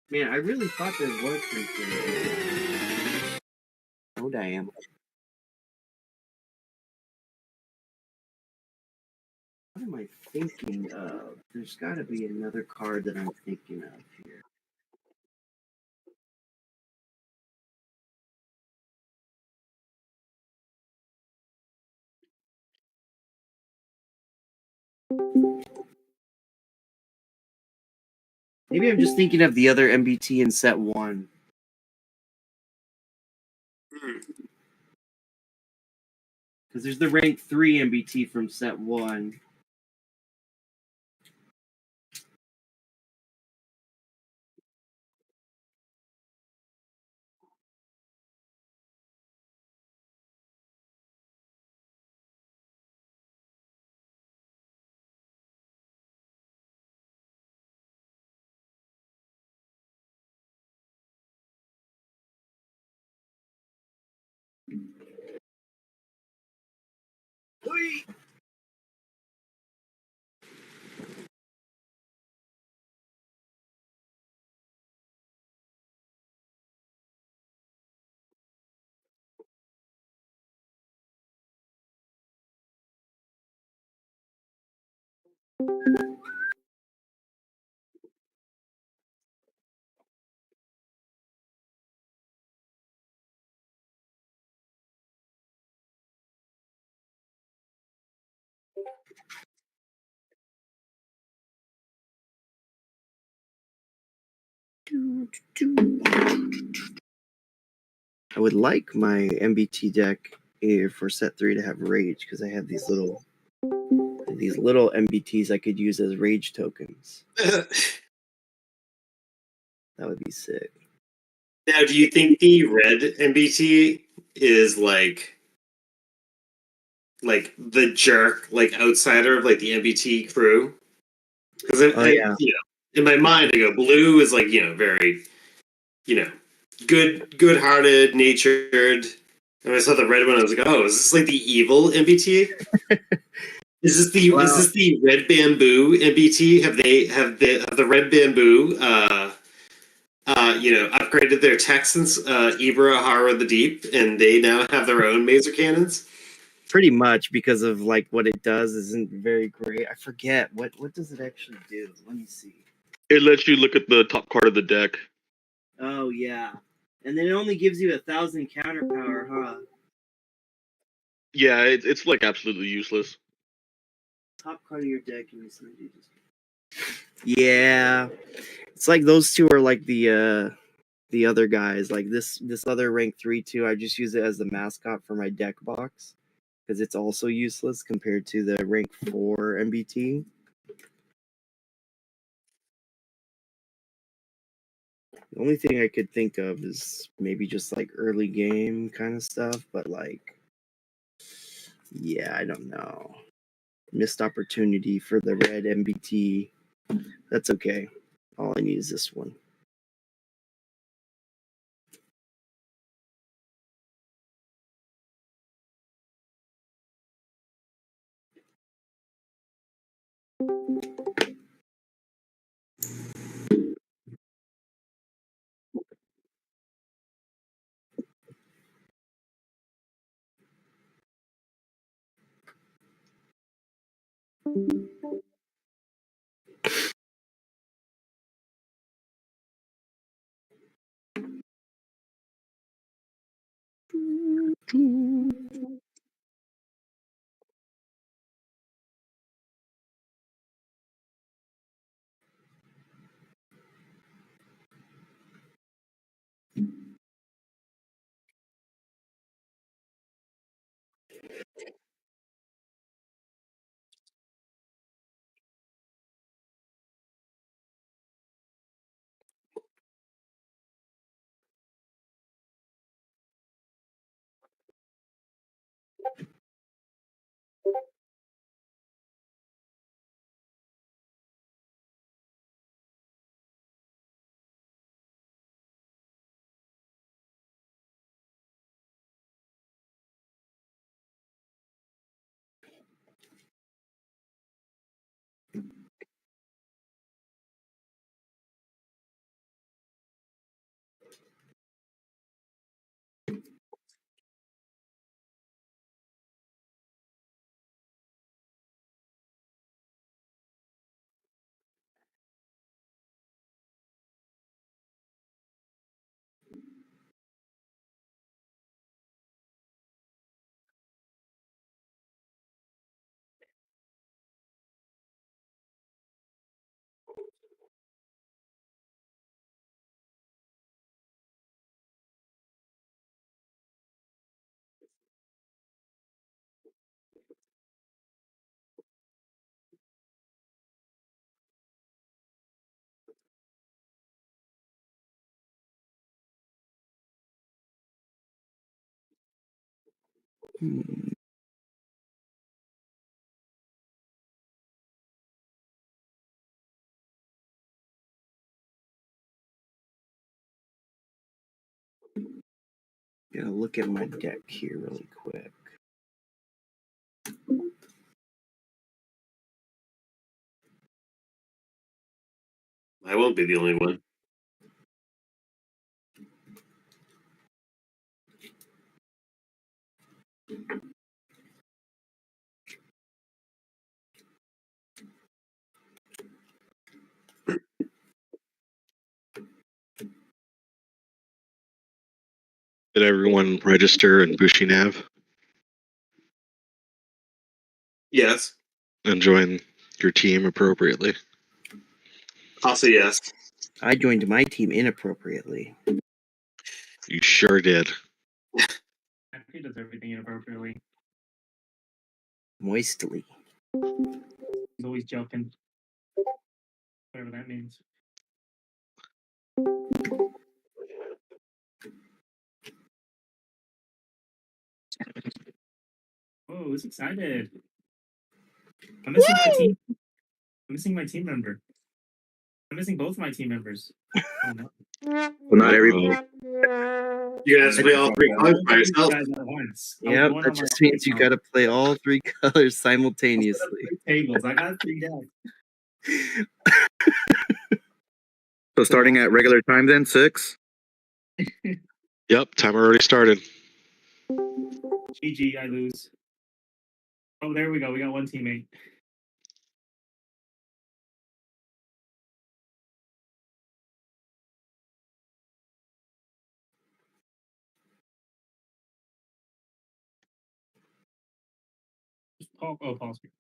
Man, I really thought there was something. Oh, damn. What am I thinking of? There's got to be another card that I'm thinking of here. Maybe I'm just thinking of the other MBT in set 1. Because there's the rank 3 MBT from set 1. I would like my MBT deck for set 3 to have rage because I have these little MBTs I could use as rage tokens. That would be sick. Now, do you think the red MBT is like the jerk, like outsider of like the MBT crew? Because in my mind, I go blue is like very good-hearted, natured. And I saw the red one, I was like, oh, is this like the evil MBT? Is this the red bamboo MBT? Have the red bamboo upgraded their tech since Ibra Hara the Deep, and they now have their own maser cannons? Pretty much, because of like what it does isn't very great. I forget what does it actually do. Let me see. It lets you look at the top card of the deck. Oh yeah, and then it only gives you 1,000 counter power, huh? Yeah, it's like absolutely useless. Top card of your deck, and yeah, it's like those two are like the other guys. Like this other rank 3/2, I just use it as the mascot for my deck box because it's also useless compared to the rank 4 MBT. The only thing I could think of is maybe just like early game kind of stuff, but like, yeah, I don't know. Missed opportunity for the red MBT. That's okay. All I need is this one. Hmm. Gonna look at my deck here really quick. I won't be the only one. Did everyone register in Bushi Nav Yes. and join your team appropriately? Also, yes. I joined my team inappropriately. You sure did. He does everything inappropriately. Moistly. He's always joking. Whatever that means. Oh, who's excited? I'm missing my team. I'm missing my team member. I'm missing both my team members. Oh no. Well, not everybody. You're gonna have to play all three colors by yourself. Guys at once. Yep, that just means you gotta play all three colors simultaneously. Tables. I got 3 decks. So starting at regular time then, 6? Yep, timer already started. GG, I lose. Oh, there we go. We got one teammate. Paul, oh, Paul's here.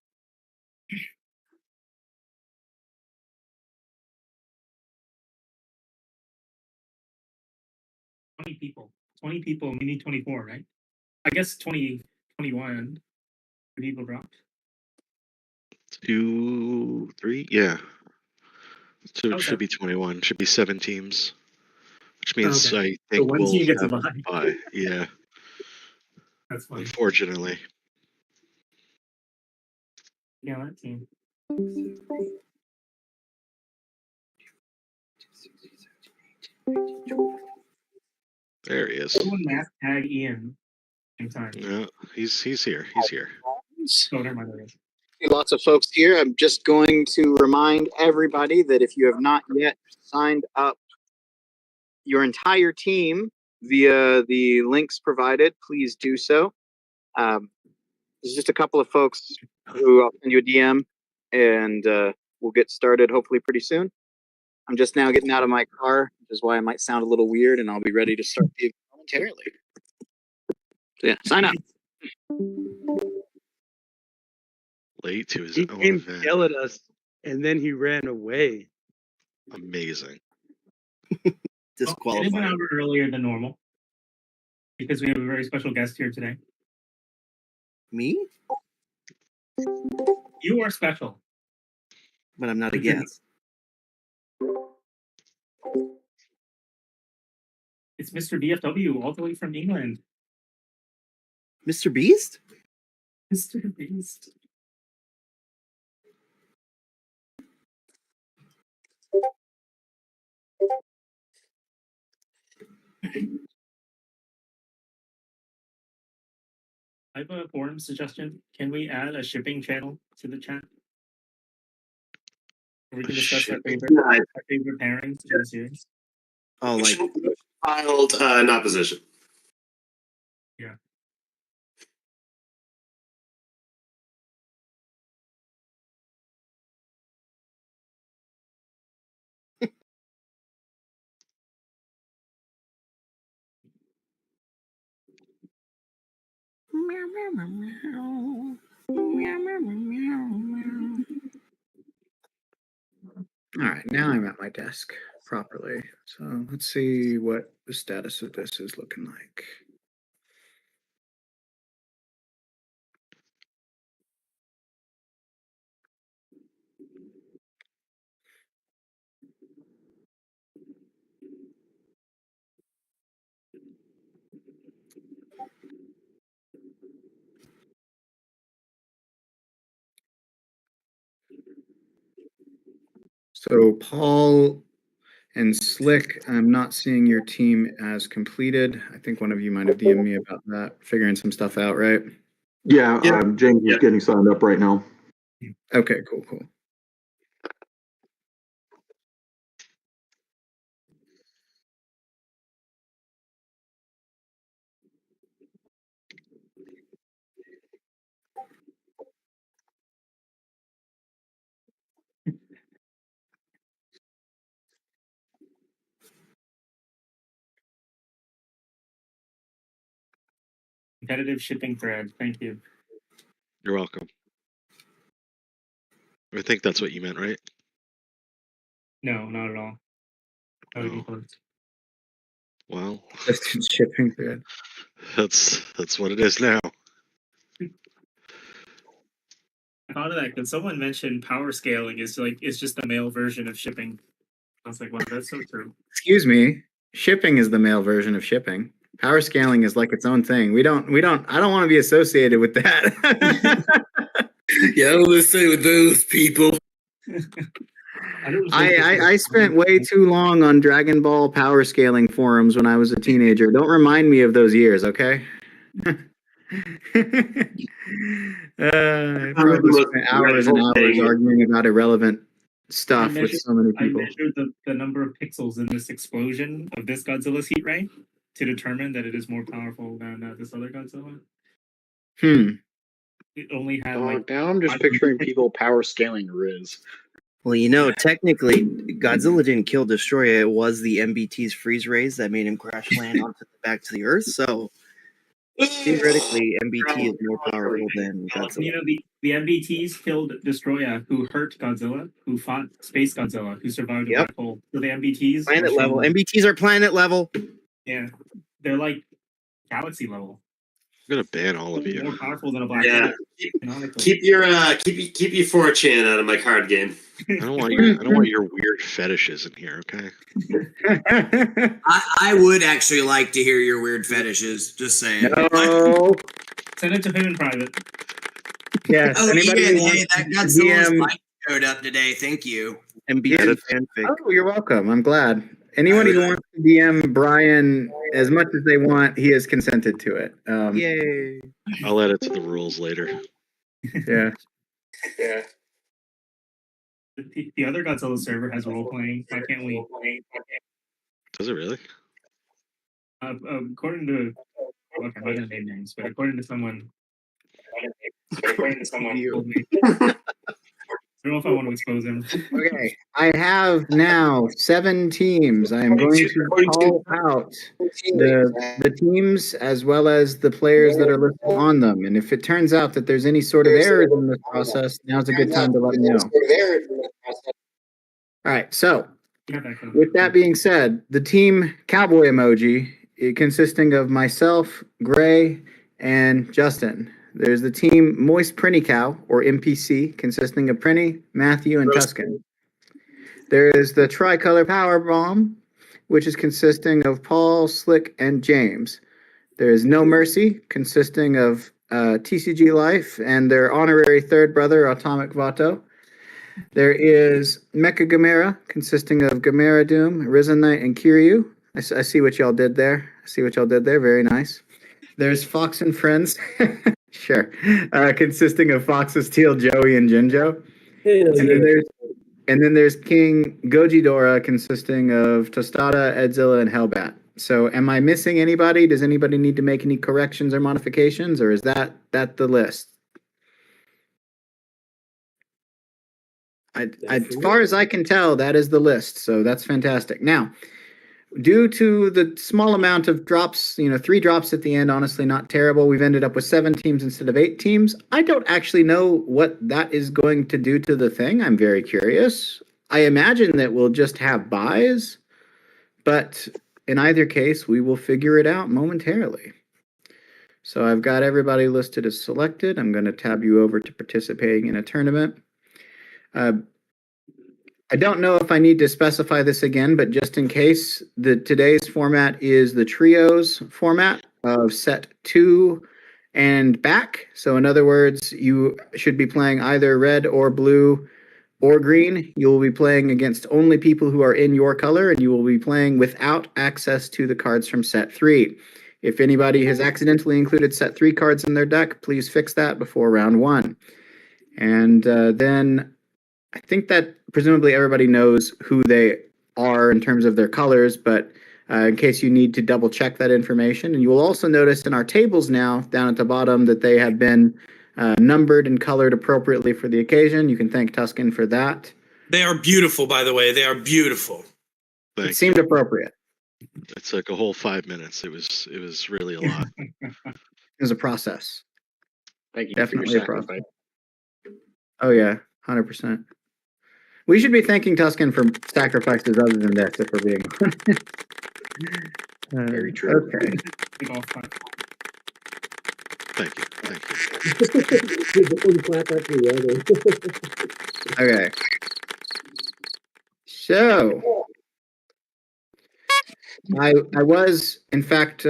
20 people. 20 people. We need 24, right? I guess 20, 21 people dropped. 2, 3, yeah. So it Okay. should be 21. Should be 7 teams, which means Okay. I think one we'll team gets a have bye. bye. Yeah, That's funny. unfortunately. Yeah, that team. There he is. Someone mass tag Ian in time. Yeah, he's here. He's here. Oh, never mind. There is. Lots of folks here. I'm just going to remind everybody that if you have not yet signed up your entire team via the links provided, please do so. There's just a couple of folks who I'll send you a DM, and we'll get started hopefully pretty soon. I'm just now getting out of my car, which is why I might sound a little weird, and I'll be ready to start the momentarily. So yeah, sign up. Late to his He own came event. to yell at us, and then he ran away. Amazing. It is an Disqualified. hour earlier than normal because we have a very special guest here today. Me? You are special. But I'm not a guest. It's Mr. BFW all the way from England. Mr. Beast? Mr. Beast. I have a forum suggestion. Can we add a shipping channel to the chat? Where we can discuss our favorite pairings in the series. Oh, like Filed in opposition. Yeah. All right, now I'm at my desk properly. So let's see what the status of this is looking like. So Paul and Slick, I'm not seeing your team as completed. I think one of you might have DM'd me about that, figuring some stuff out, right? Yeah, Yeah. James is Yeah. getting signed up right now. Okay, cool. Competitive shipping thread. Thank you. You're welcome. I think that's what you meant, right? No, not at all. That would be Oh. close. Well, Just shipping thread. that's what it is now. I thought of that because someone mentioned power scaling is just the male version of shipping. I was like, wow, that's so true. Excuse me. Shipping is the male version of shipping. Power scaling is like its own thing. I don't want to be associated with that. Yeah, I don't listen with those people. I spent way too long on Dragon Ball power scaling forums when I was a teenager. Don't remind me of those years, okay? I probably spent hours and hours arguing about irrelevant stuff with so many I people. measured the number of pixels in this explosion of this Godzilla's heat ray to determine that it is more powerful than this other Godzilla. It only had now I'm just picturing people power scaling Riz. Well, technically, Godzilla didn't kill Destroya. It was the MBT's freeze rays that made him crash land back to the Earth. So theoretically, MBT is more powerful than Godzilla. The MBTs killed Destroya, who hurt Godzilla, who fought Space Godzilla, who survived a black hole. So the MBTs planet level. MBTs are planet level. Yeah, they're like galaxy level. I'm gonna ban all of you. More powerful than a black hole. Keep your 4chan out of my card game. I don't want your weird fetishes in here, okay? I would actually like to hear your weird fetishes. Just saying. No. Send it to him in private. Yes. Oh, Anybody Ian, who hey, wants that to Godzilla's DM mic showed up today. Thank you. MBT fanfic. Oh, you're welcome. I'm glad. Anybody who wants to DM Brian as much as they want, he has consented to it. Yay. I'll add it to the rules later. Yeah. The other Godzilla server has role playing. Why can't we? Does it really? According to, I'm not gonna name names, but according to someone told me. I don't know if I want to expose him. Okay, I have now 7 teams. I am going to call out the teams as well as the players that are listed on them. And if it turns out that there's any sort of errors in this process, now's a good time to let me know. All right, so with that being said, the team Cowboy Emoji, consisting of myself, Gray, and Justin. There's the team Moist Prinny Cow, or MPC, consisting of Prinny, Matthew, and Tuscan. There is the Tricolor Power Bomb, which is consisting of Paul, Slick, and James. There is No Mercy, consisting of TCG Life and their honorary third brother, Atomic Vato. There is Mecha Gamera, consisting of Gamera Doom, Risen Knight, and Kiryu. I see what y'all did there. Very nice. There's Fox and Friends. Sure. Consisting of Fox's Steel, Joey, and Jinjo. And then there's King Gojidora, consisting of Tostada, Edzilla, and Hellbat. So am I missing anybody? Does anybody need to make any corrections or modifications, or is that the list? As far as I can tell, that is the list. So that's fantastic. Now, due to the small amount of drops, 3 drops at the end, honestly, not terrible. We've ended up with 7 teams instead of 8 teams. I don't actually know what that is going to do to the thing. I'm very curious. I imagine that we'll just have buys, but in either case, we will figure it out momentarily. So I've got everybody listed as selected. I'm going to tab you over to participating in a tournament. I don't know if I need to specify this again, but just in case, today's format is the trios format of set 2 and back. So in other words, you should be playing either red or blue or green, you will be playing against only people who are in your color, and you will be playing without access to the cards from set 3. If anybody has accidentally included set 3 cards in their deck, please fix that before round 1. And then I think that presumably everybody knows who they are in terms of their colors, but in case you need to double check that information. And you will also notice in our tables now, down at the bottom, that they have been numbered and colored appropriately for the occasion. You can thank Tuscan for that. They are beautiful, by the way. They are beautiful. It seemed appropriate. It took a whole 5 minutes. It was really a lot. It was a process. Thank you Definitely for your a process. sacrifice. Oh yeah, 100%. We should be thanking Tuscan for sacrifices other than this, if we're being Very true. Okay. Thank you. Okay. So, I was, in fact,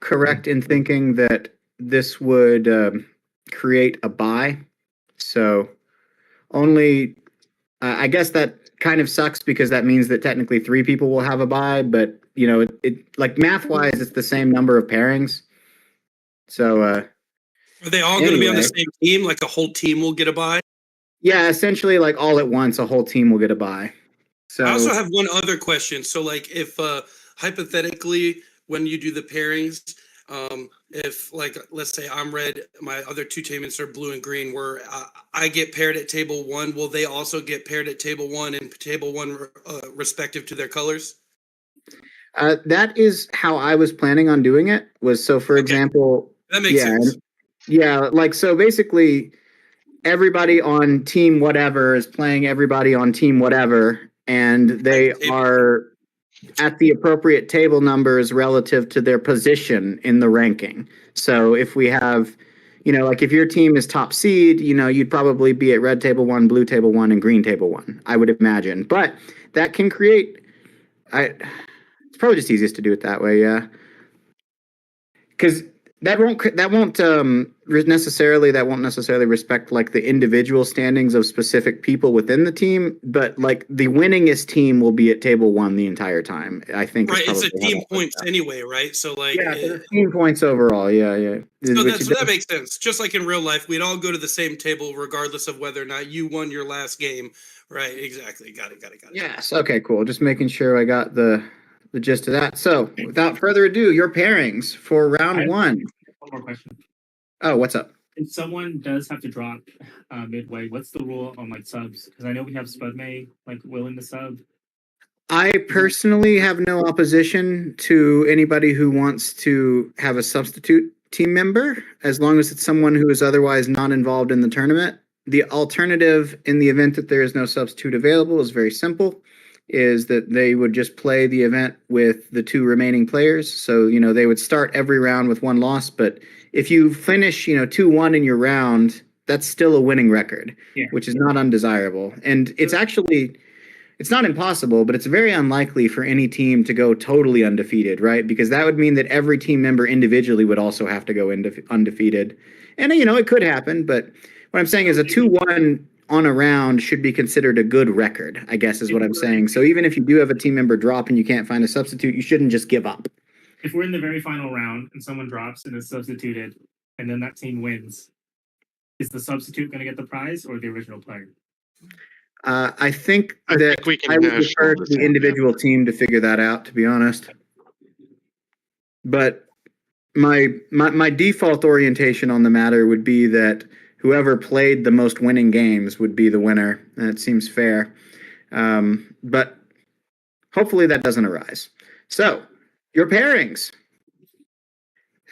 correct in thinking that this would create a bye. So, only, I guess that kind of sucks because that means that technically 3 people will have a bye, but, you know, it like math-wise, it's the same number of pairings. So, Are they all going to be on the same team? Like a whole team will get a bye? Yeah, essentially, like all at once, a whole team will get a bye. So I also have one other question. So, like, if hypothetically, when you do the pairings, if like let's say I'm red, my other 2 teammates are blue and green, where I get paired at table 1, will they also get paired at table 1 and table 1 respective to their colors? That is how I was planning on doing it. Was so, for example, that makes sense. Yeah, like so, basically, everybody on team whatever is playing everybody on team whatever, and they are at the appropriate table numbers relative to their position in the ranking. So if we have, you know, like if your team is top seed, you know, you'd probably be at red table 1, blue table 1, and green table 1, I would imagine. But that can create, it's probably just easiest to do it that way, yeah. Because that won't necessarily respect like the individual standings of specific people within the team, but like the winningest team will be at table 1 the entire time. I think. Right, it's a team points anyway, right? So like, yeah, team points overall. Yeah. So that makes sense. Just like in real life, we'd all go to the same table regardless of whether or not you won your last game. Right? Exactly. Got it. Yes. Okay. Cool. Just making sure I got the gist of that. So, without further ado, your pairings for round 1. One more question. Oh, what's up? If someone does have to drop midway, what's the rule on like subs? Because I know we have Spudmay like willing to sub. I personally have no opposition to anybody who wants to have a substitute team member, as long as it's someone who is otherwise not involved in the tournament. The alternative, in the event that there is no substitute available, is very simple, is that they would just play the event with the 2 remaining players. So, you know, they would start every round with 1 loss, but if you finish, you know, 2-1 in your round, that's still a winning record, which is not undesirable. And it's actually, it's not impossible, but it's very unlikely for any team to go totally undefeated, right? Because that would mean that every team member individually would also have to go undefeated. And, you know, it could happen, but what I'm saying is a 2-1 on a round should be considered a good record, I guess is what I'm saying. So even if you do have a team member drop and you can't find a substitute, you shouldn't just give up. If we're in the very final round and someone drops and is substituted, and then that team wins, is the substitute going to get the prize or the original player? I think I would refer to the individual team to figure that out, to be honest. But my default orientation on the matter would be that whoever played the most winning games would be the winner, and it seems fair. But hopefully that doesn't arise. So, your pairings.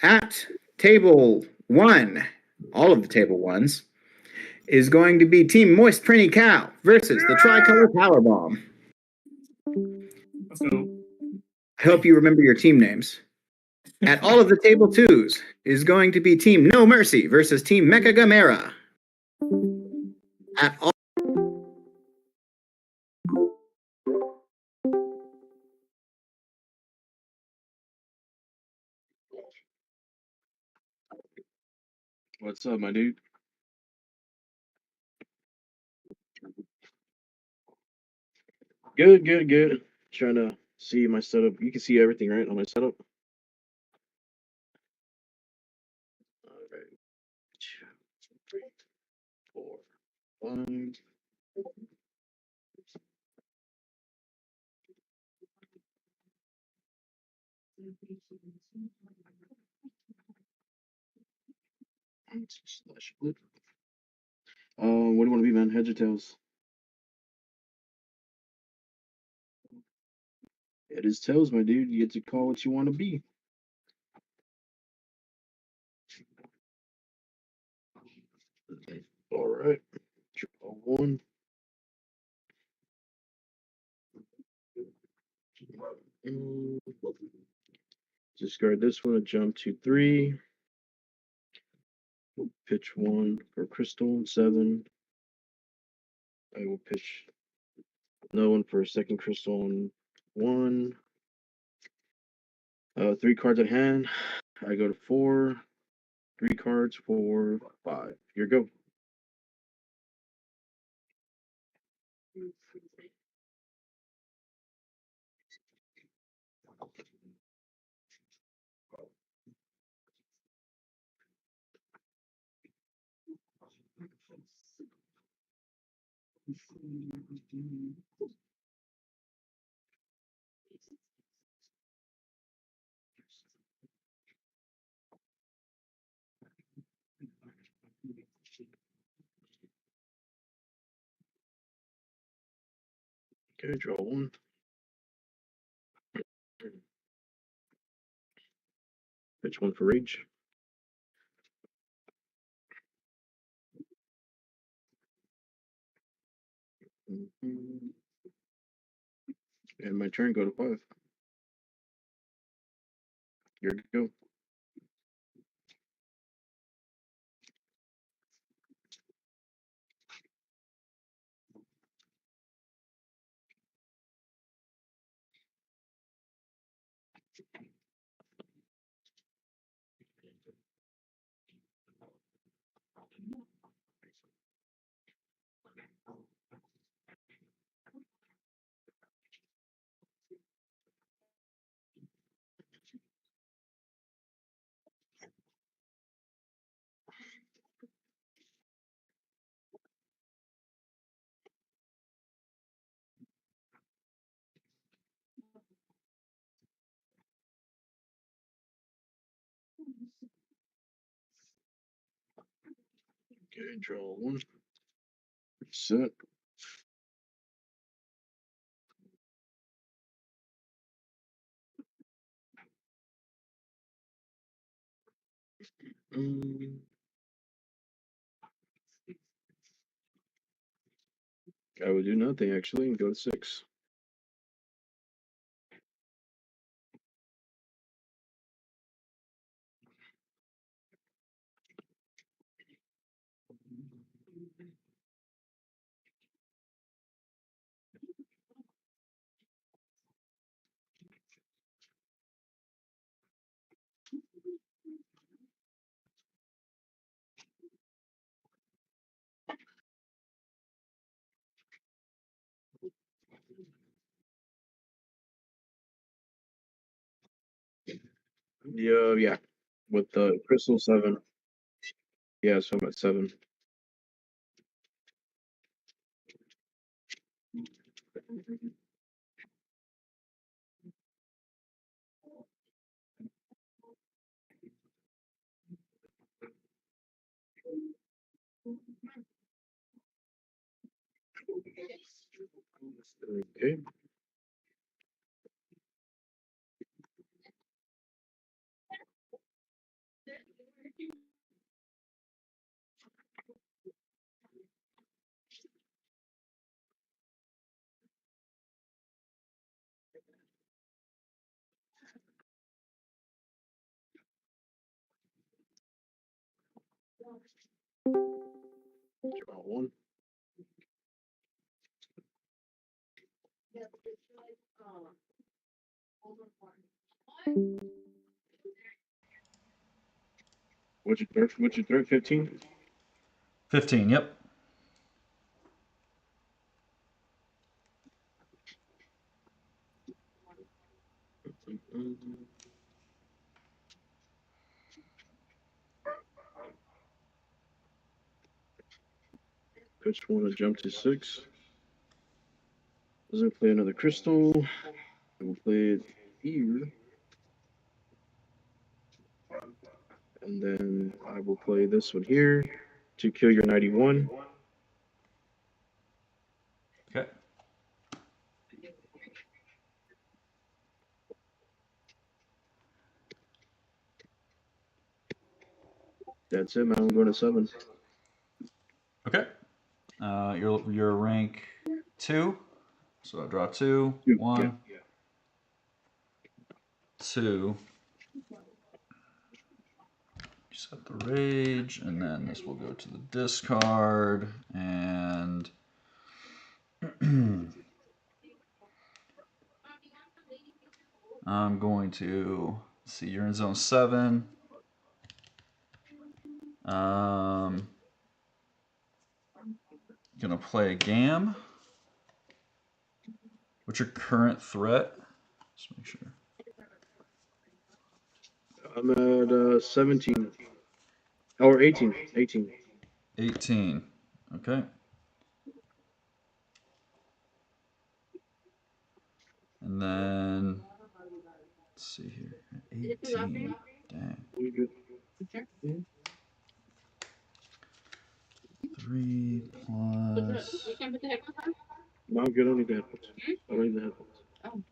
At table 1, all of the table 1s, is going to be Team Moist Prinny Cow versus the Tricolor Powerbomb. Let's go. I hope you remember your team names. At all of the table 2s is going to be Team No Mercy versus Team Mecha Gamera. At all What's up, my dude? Good, good, good. Trying to see my setup. You can see everything, right, on my setup? All right. 2, 3, 4, 5. Slash flip. What do you want to be, man? Heads or tails? It is tails, my dude. You get to call what you want to be. All right. Draw 1. Discard this one. Jump to 3. Pitch 1 for crystal 7. I will pitch no one for a second crystal on 1. 3 cards at hand. I go to 4. 3 cards, 4, 5. Here you go. Okay, draw 1. Pitch 1 for rage. And my turn, go to 5. Here you go. Okay, draw 1. Set. I would do nothing actually and go to 6. Yeah. With the crystal 7. Yeah, so I'm at 7. Okay. Draw 1. What'd you throw? 15? 15, yep. Pitch one to jump to 6. Doesn't play another crystal. I will play it here. And then I will play this one here to kill your 91. Okay. That's it, man. I'm going to 7. Okay. You're rank 2. So I draw 2. 1, Yeah. 2. Set the rage, and then this will go to the discard, and I'm going to see you're in zone 7. Gonna play a Gam. What's your current threat? Just make sure. I'm at 17. Or 18. 18. 18. Okay. And then let's see here. 18. Dang. 3 plus. No, I'm good. I don't need the headphones. I don't need the headphones.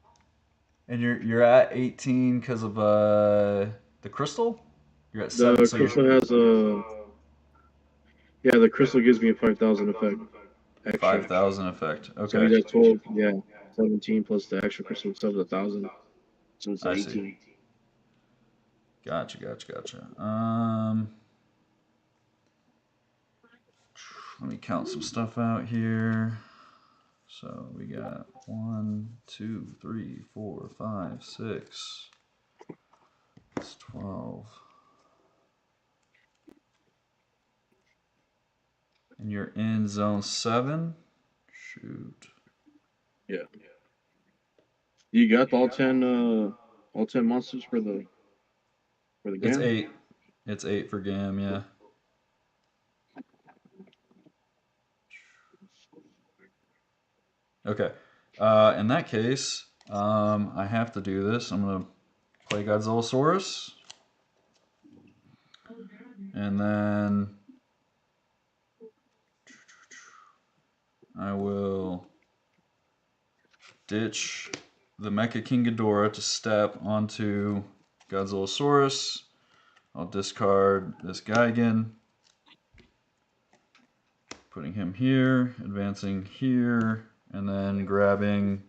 And you're at 18 because of the crystal? You're at 7. The So crystal has a. Yeah, the crystal gives me a 5,000 effect. Extra. 5,000 effect. Okay. So he's at 12. Yeah. 17 plus the extra crystal itself is 1,000. So it's I 18. see. Gotcha. Let me count some stuff out here. So we got 1, 2, 3, 4, 5, 6. That's 12. And you're in zone 7? Shoot. Yeah. You got all 10 monsters for the GAM? It's 8. It's 8 for GAM, yeah. Okay. In that case, I have to do this. I'm going to play Godzillasaurus. And then I will ditch the Mecha King Ghidorah to step onto Godzillasaurus. I'll discard this Gigan, putting him here, advancing here, and then grabbing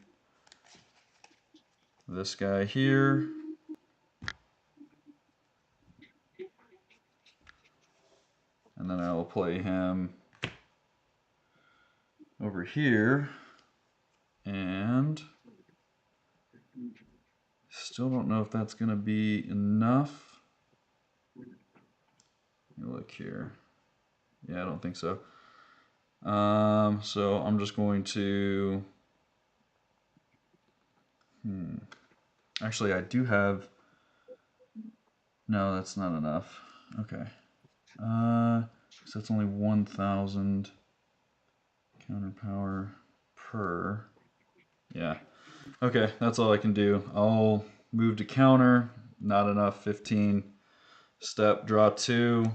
this guy here. And then I will play him over here. And still don't know if that's going to be enough. Let me look here. Yeah, I don't think so. So I'm just going to... Actually, I do have... No, that's not enough. Okay. So that's only 1,000 counter power per. Yeah. Okay, that's all I can do. I'll move to counter. Not enough. 15. Step, draw 2.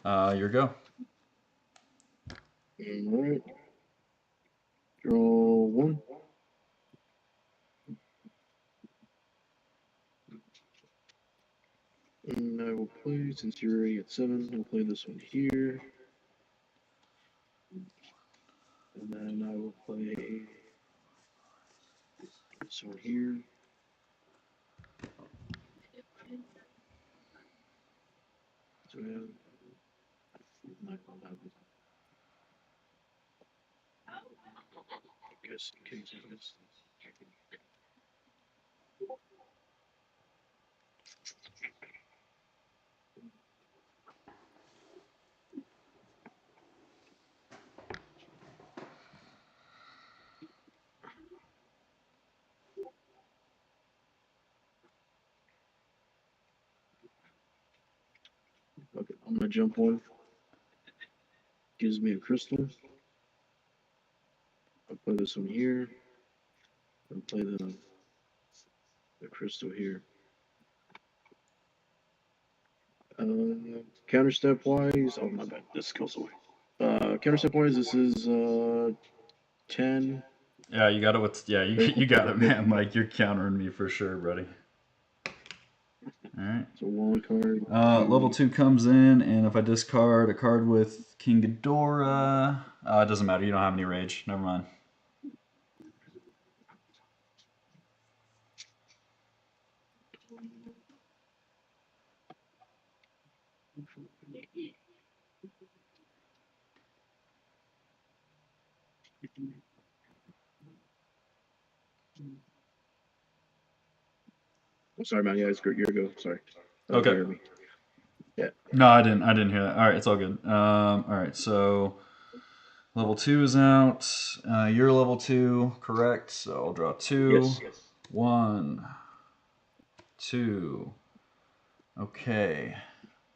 Your go. Alright. Draw 1. And I will play, since you're already at 7, I'll play this one here. And then I will play this one here. So we have I guess in case I missed this. Okay, I'm gonna jump one. Gives me a crystal. I'll play this one here. I'll play the crystal here. Counter step wise, oh my bad, this goes away. Counter step wise, this is 10. Yeah, you got it. You got it, man. Mike, you're countering me for sure, buddy. All right. So one card. Level 2 comes in, and if I discard a card with King Ghidorah, it doesn't matter. You don't have any rage. Never mind. I'm sorry, man. Yeah, it's your go. Sorry. Okay. You heard me. Yeah. No, I didn't hear that. All right, it's all good. All right, so level 2 is out. You're level 2, correct? So I'll draw 2. Yes. 1, 2. Okay.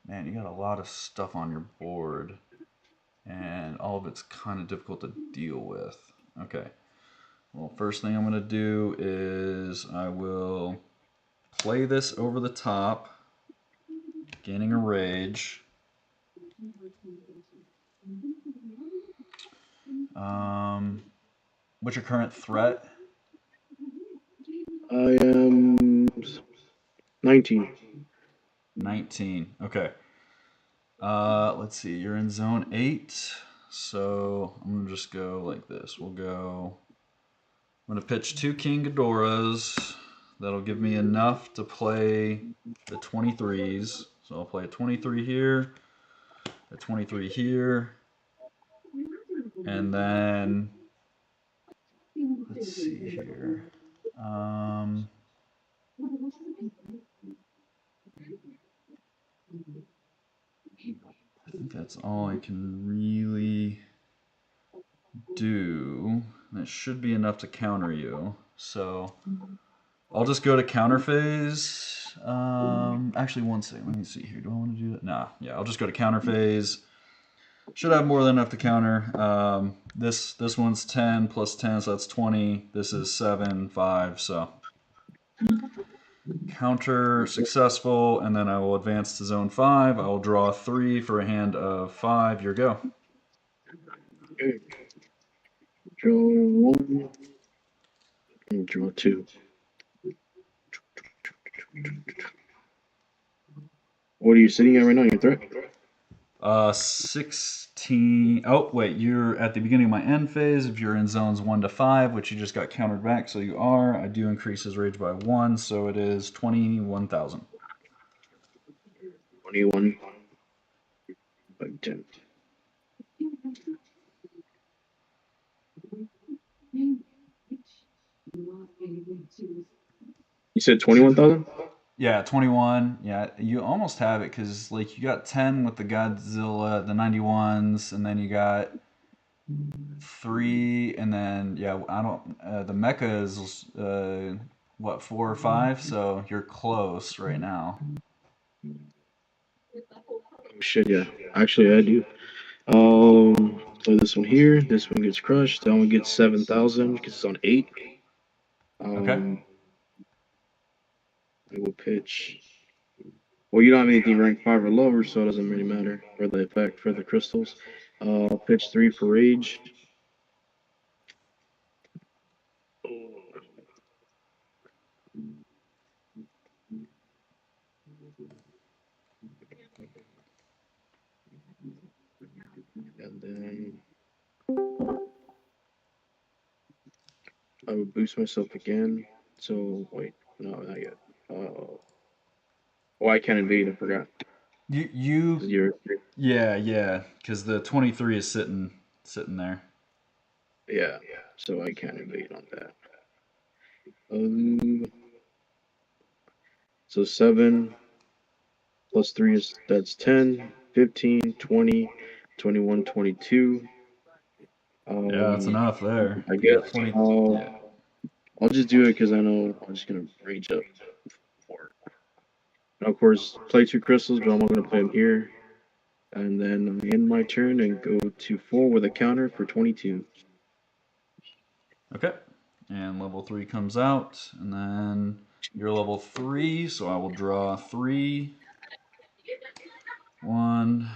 Man, you got a lot of stuff on your board, and all of it's kind of difficult to deal with. Okay. Well, first thing I'm going to do is I will play this over the top, gaining a rage. What's your current threat? I am 19. 19. Okay. Let's see. You're in zone 8. So I'm going to just go like this. I'm going to pitch 2 King Ghidorahs. That'll give me enough to play the 23s. So I'll play a 23 here, a 23 here, and then let's see here. I think that's all I can really do. That should be enough to counter you. So I'll just go to counter phase. Actually, one second. Let me see here. Do I want to do that? Nah. Yeah, I'll just go to counter phase. Should have more than enough to counter. This one's 10 plus 10, so that's 20. This is 7, 5. So counter successful, and then I will advance to zone 5. I will draw 3 for a hand of 5. Your go. Okay. Draw 1. And draw 2. What are you sitting at right now? Your threat? 16. Oh, wait. You're at the beginning of my end phase. If you're in zones 1 to 5, which you just got countered back, so you are. I do increase his rage by 1, so it is 21,000. 21 by 10. You said 21,000? Yeah, 21. Yeah, you almost have it because like you got 10 with the Godzilla, the 91s, and then you got 3, and then yeah, I don't. The mecha is what 4 or 5, so you're close right now. Oh shit, yeah. Actually, I do. So this one here, this one gets crushed. That one gets 7,000 because it's on 8. Okay. I will pitch. Well, you don't have anything ranked 5 or lower, so it doesn't really matter for the effect for the crystals. I'll pitch 3 for rage. And then I would boost myself again. So wait, no, not yet. Oh, I can't invade. I forgot. You yeah, because the 23 is sitting there. Yeah, so I can't invade on that. So 7 plus 3 is that's 10, 15, 20, 21, 22. Yeah, that's enough there. I You got guess 20. I'll just do it because I know I'm just gonna rage up more. And of course, play 2 crystals, but I'm not gonna play them here. And then I end my turn and go to 4 with a counter for 22. Okay. And level 3 comes out, and then you're level 3, so I will draw 3. 1,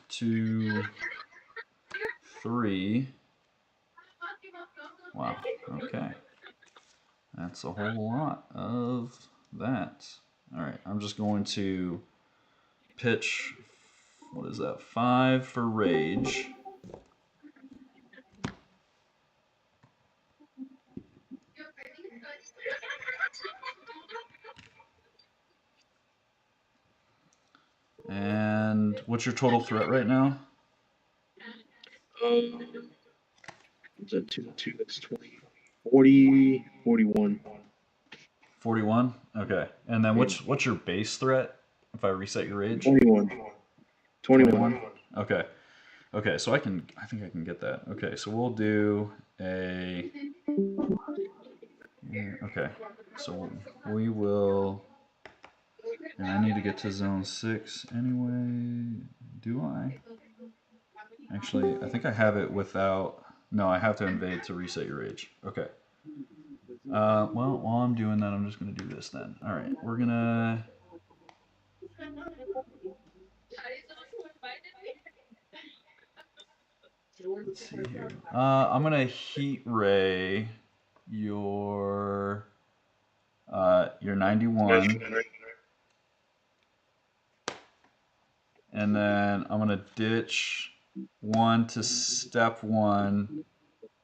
2, 3. Wow. Okay. That's a whole lot of that. All right. I'm just going to pitch, what is that, 5 for rage. And what's your total threat right now? Is that 2 2? That's 20. 40, 41. 41? Okay. And then what's your base threat if I reset your rage? 21. 21. Okay. Okay, so I think I can get that. Okay, so we'll do a okay. So we will, and I need to get to zone 6 anyway. Do I? Actually, I think I have it without. No, I have to invade to reset your rage. Okay. Well, while I'm doing that, I'm just gonna do this then. All right, we're gonna. Let's see here. I'm gonna heat ray your 91, and then I'm gonna ditch 1 to step 1,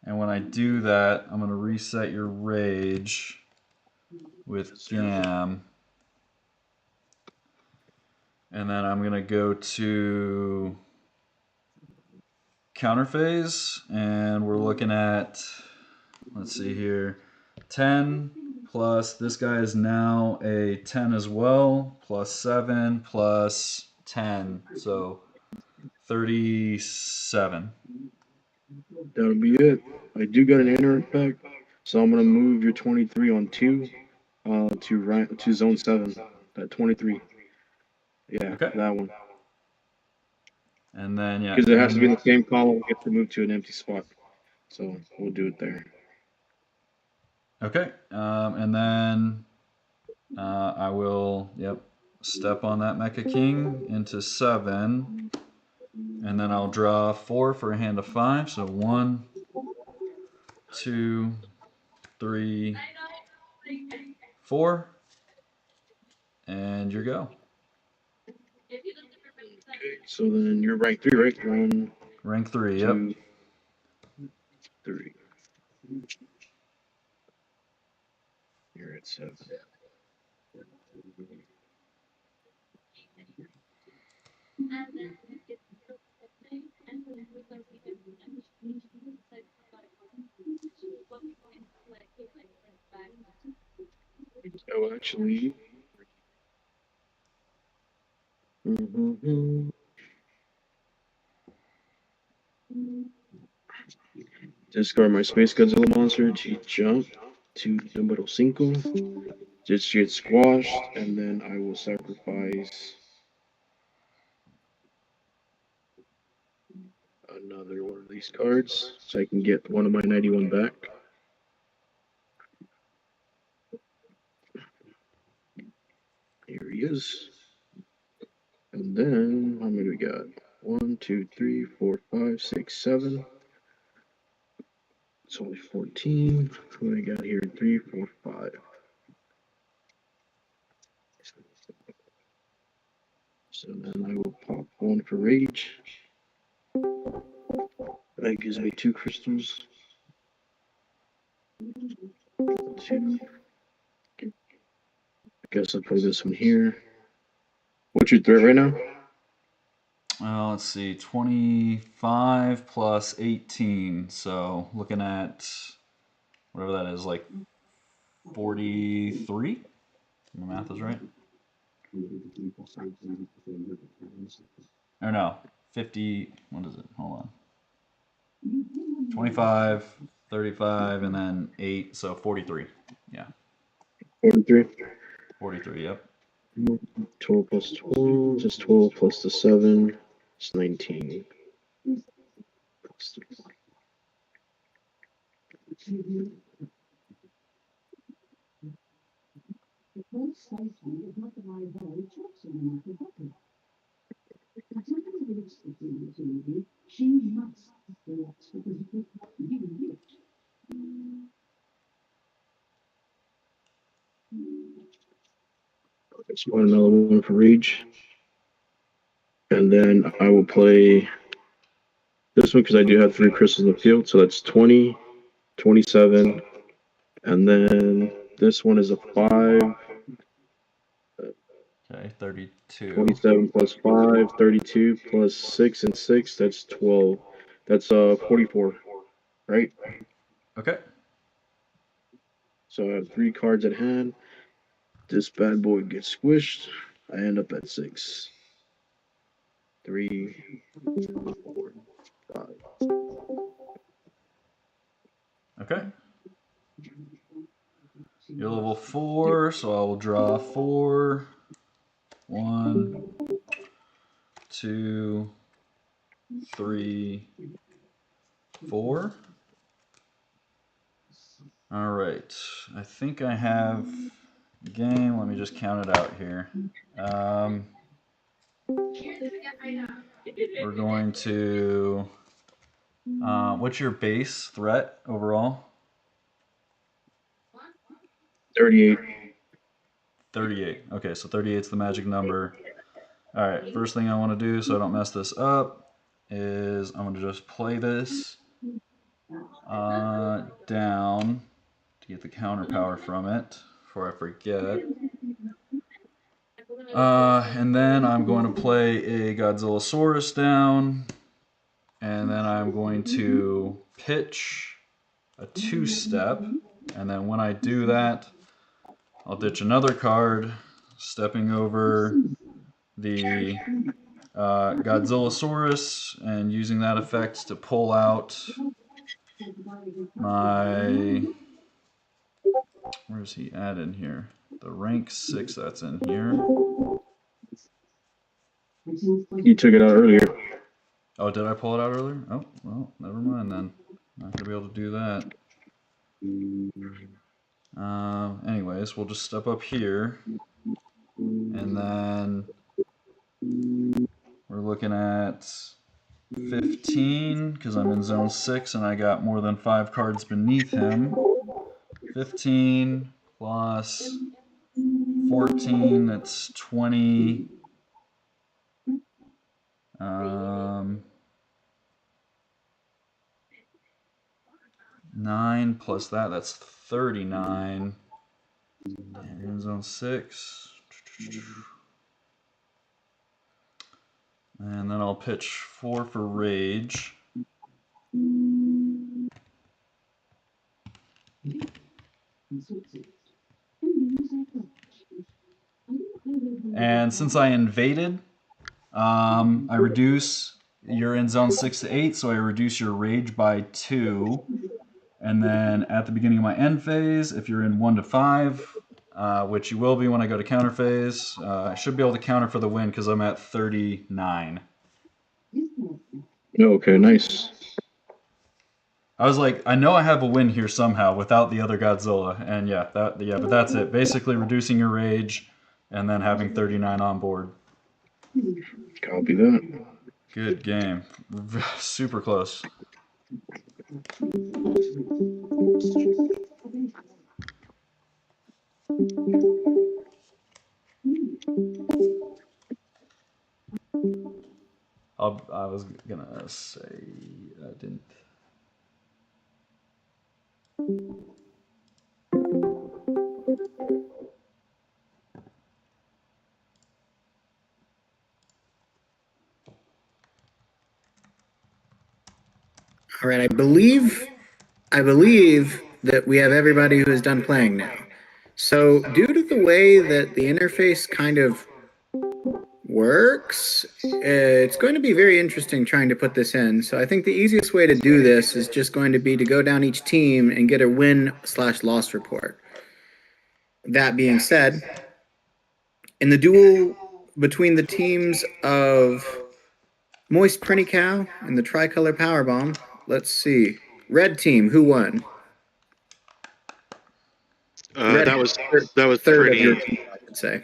and when I do that, I'm gonna reset your rage with Gam, and then I'm gonna go to counter phase, and we're looking at, let's see here, 10 plus, this guy is now a 10 as well, plus 7 plus 10, so 37. That'll be it. I do got an enter effect, so I'm gonna move your 23 on 2 to zone 7. That 23. Yeah, okay. That one. And then, yeah. Because it has to be in the same column, we get to move to an empty spot. So we'll do it there. Okay. And then I will, step on that Mecha King into 7. And then I'll draw 4 for a hand of 5. So 1, 2, 3, 4. And your go. Okay, so then you're rank 3, right? 1. Rank 3, 2, yep. 3. You're at 7. Oh, actually. Discard my Space Godzilla monster to jump to numero 5. Just get squashed, and then I will sacrifice another one of these cards so I can get one of my 91 back. Here he is. And then, how many we got? 1, 2, 3, 4, 5, 6, 7. It's only 14. What do I got here? 3, 4, 5. So then I will pop 1 for rage. That gives me 2 crystals. 2. I guess I'll put this one here. What's your threat right now? Let's see, 25 plus 18. So looking at whatever that is, like 43? My math is right. Or no, 50. What is it? Hold on. 25, 35, and then 8. So 43. Yeah. 43? 43, yep. 12 plus 12, just 12 plus the 7. It's 19. It's another one for Rage. And then I will play this one because I do have 3 crystals in the field. So that's 20, 27. And then this one is a 5. Okay, 32. 27 plus 5, 32 plus 6 and 6, that's 12. That's 44, right? Okay. So I have 3 cards at hand. This bad boy gets squished. I end up at 6. 3, 4, 5. Okay. You're level 4, so I will draw 4. 1, 2, 3, 4. All right. I think I have the game. Let me just count it out here. We're going to. What's your base threat overall? 38. 38. Okay, so 38 is the magic number. All right, first thing I want to do so I don't mess this up is I'm going to just play this down to get the counter power from it before I forget. And then I'm going to play a Godzillasaurus down. And then I'm going to pitch a 2-step. And then when I do that, I'll ditch another card, stepping over the Godzillasaurus and using that effect to pull out my. Where's he at in here? The rank 6 that's in here. You took it out earlier. Oh, did I pull it out earlier? Oh, well, never mind then. Not going to be able to do that. Anyways, we'll just step up here. And then we're looking at 15 because I'm in zone 6 and I got more than 5 cards beneath him. 15 plus 14, that's 20. 9 plus that, that's 39. And in zone 6. And then I'll pitch 4 for Rage. And since I invaded, I reduce, you're in zone 6 to 8, so I reduce your Rage by 2. And then at the beginning of my end phase, if you're in 1 to 5, which you will be when I go to counter phase, I should be able to counter for the win because I'm at 39. Okay, nice. I was like, I know I have a win here somehow without the other Godzilla, and but that's it. Basically, reducing your Rage, and then having 39 on board. Copy that. Good game. Super close. I was gonna say I didn't. All right, I believe that we have everybody who is done playing now. So due to the way that the interface kind of works, it's going to be very interesting trying to put this in. So I think the easiest way to do this is just going to be to go down each team and get a win/loss report. That being said, in the duel between the teams of Moist Prinny Cow and the Tricolor Powerbomb. Let's see. Red team, who won? Red That was third of your pretty. team, I should say.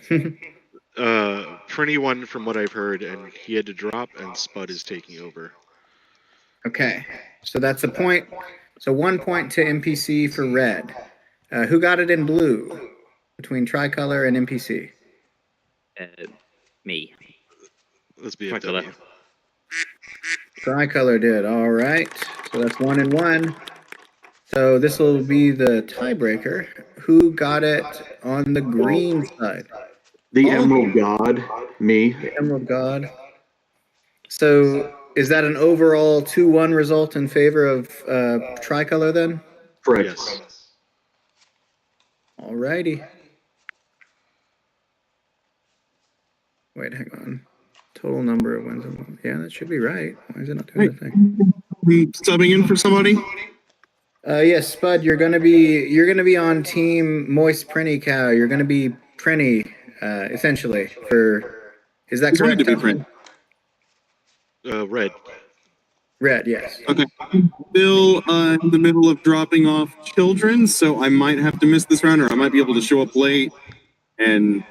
Pretty one from what I've heard, and he had to drop, and Spud is taking over. Okay, so that's a point. So 1 point to NPC for red. Who got it in blue between Tricolor and NPC? Me. Let's BFW. Tricolor did. All right. So that's 1 and 1. So this will be the tiebreaker. Who got it on the green side? The Paul? Emerald God, me. The Emerald God. So is that an overall 2-1 result in favor of Tricolor then? Correct. Yes. All righty. Wait, hang on. Total number of wins. Yeah, that should be right. Why is it not doing the thing? Subbing in for somebody? Yes, Spud, you're gonna be on Team Moist Prinny Cow. You're gonna be Prinny, essentially. Is that Who's wanted correct? to be Prinny? Red. Red, yes. Okay. Still in the middle of dropping off children, so I might have to miss this round, or I might be able to show up late. And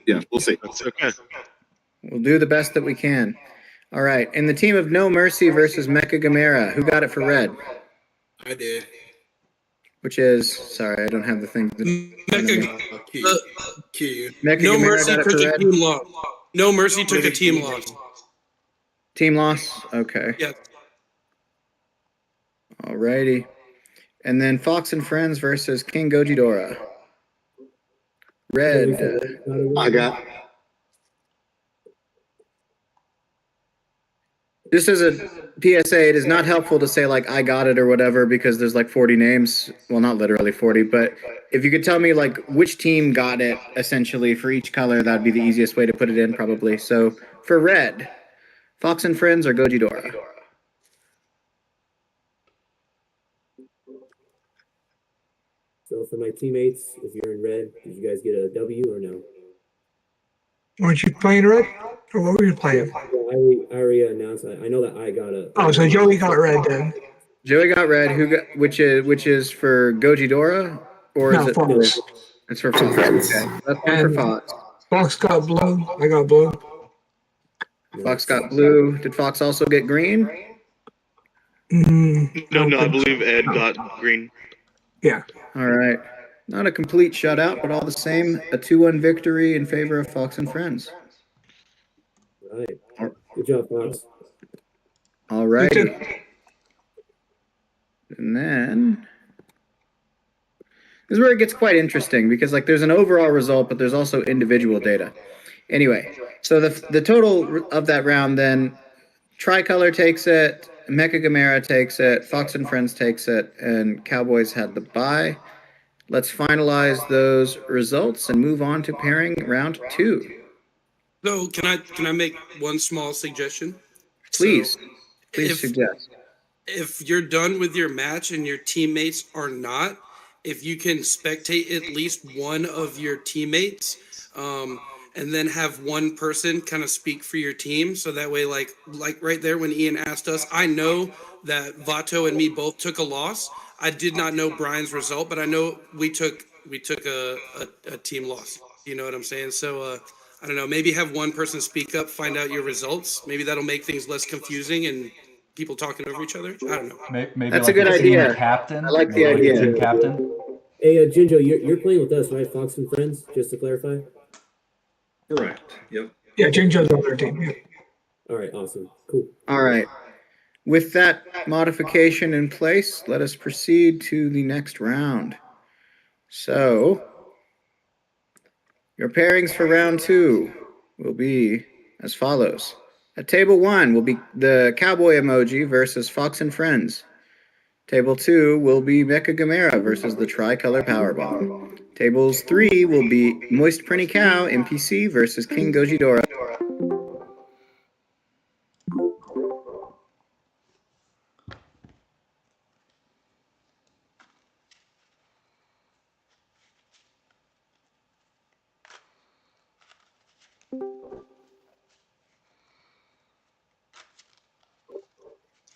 yeah, we'll see. That's okay. We'll do the best that we can. All right. In the team of No Mercy versus Mecha Gamera, who got it for red? I did. Which is, sorry, I don't have the thing. Q. Mecha No Gamera Mercy got it took for a red? team loss. No Mercy took a team loss. Team loss? Okay. Yeah. All righty. And then Fox and Friends versus King Gojidora. Red. I got. Just as a PSA, it is not helpful to say like I got it or whatever because there's like 40 names. Well, not literally 40, but if you could tell me like which team got it essentially for each color, that'd be the easiest way to put it in probably. So for red, Fox and Friends or Gojidora? So for my teammates, if you're in red, did you guys get a W or no? Weren't you playing red? Or what were you playing? Yeah, I already announced. I know that I got a. Oh, so Joey got red then. Joey got red. Which is for Gojidora or No, is it? Fox. It's for Fox. Okay, that's one for Fox. Fox got blue. I got blue. Fox got blue. Did Fox also get green? No, I believe Ed got green. Yeah. All right. Not a complete shutout, but all the same, a 2-1 victory in favor of Fox and Friends. Right. Good job, Fox. All righty. And then this is where it gets quite interesting because like there's an overall result, but there's also individual data. Anyway, so the total of that round then, Tricolor takes it, Mecha Gamera takes it, Fox and Friends takes it, and Cowboys had the bye. Let's finalize those results and move on to pairing round 2. So can I make one small suggestion? Please, So suggest. If you're done with your match and your teammates are not, if you can spectate at least one of your teammates, and then have one person kind of speak for your team, so that way, like right there when Ian asked us, I know that Vato and me both took a loss. I did not know Brian's result, but I know we took a team loss. You know what I'm saying? So I don't know. Maybe have one person speak up, find out your results. Maybe that'll make things less confusing and people talking over each other. I don't know. Maybe That's like a good idea. Team captain. I like the Maybe idea. Team captain. Hey, Jinjo, you're playing with us, right? Fox and Friends, just to clarify. Correct. Yep. Yeah, Jinjo's on their team. Yeah. All right. Awesome. Cool. All right. With that modification in place, let us proceed to the next round. So, your pairings for round 2 will be as follows. At table 1 will be the cowboy emoji versus Fox and Friends. Table 2 will be Mecha Gamera versus the Tricolor Powerball. Tables 3 will be Moist Prinny Cow NPC versus King Gojidora.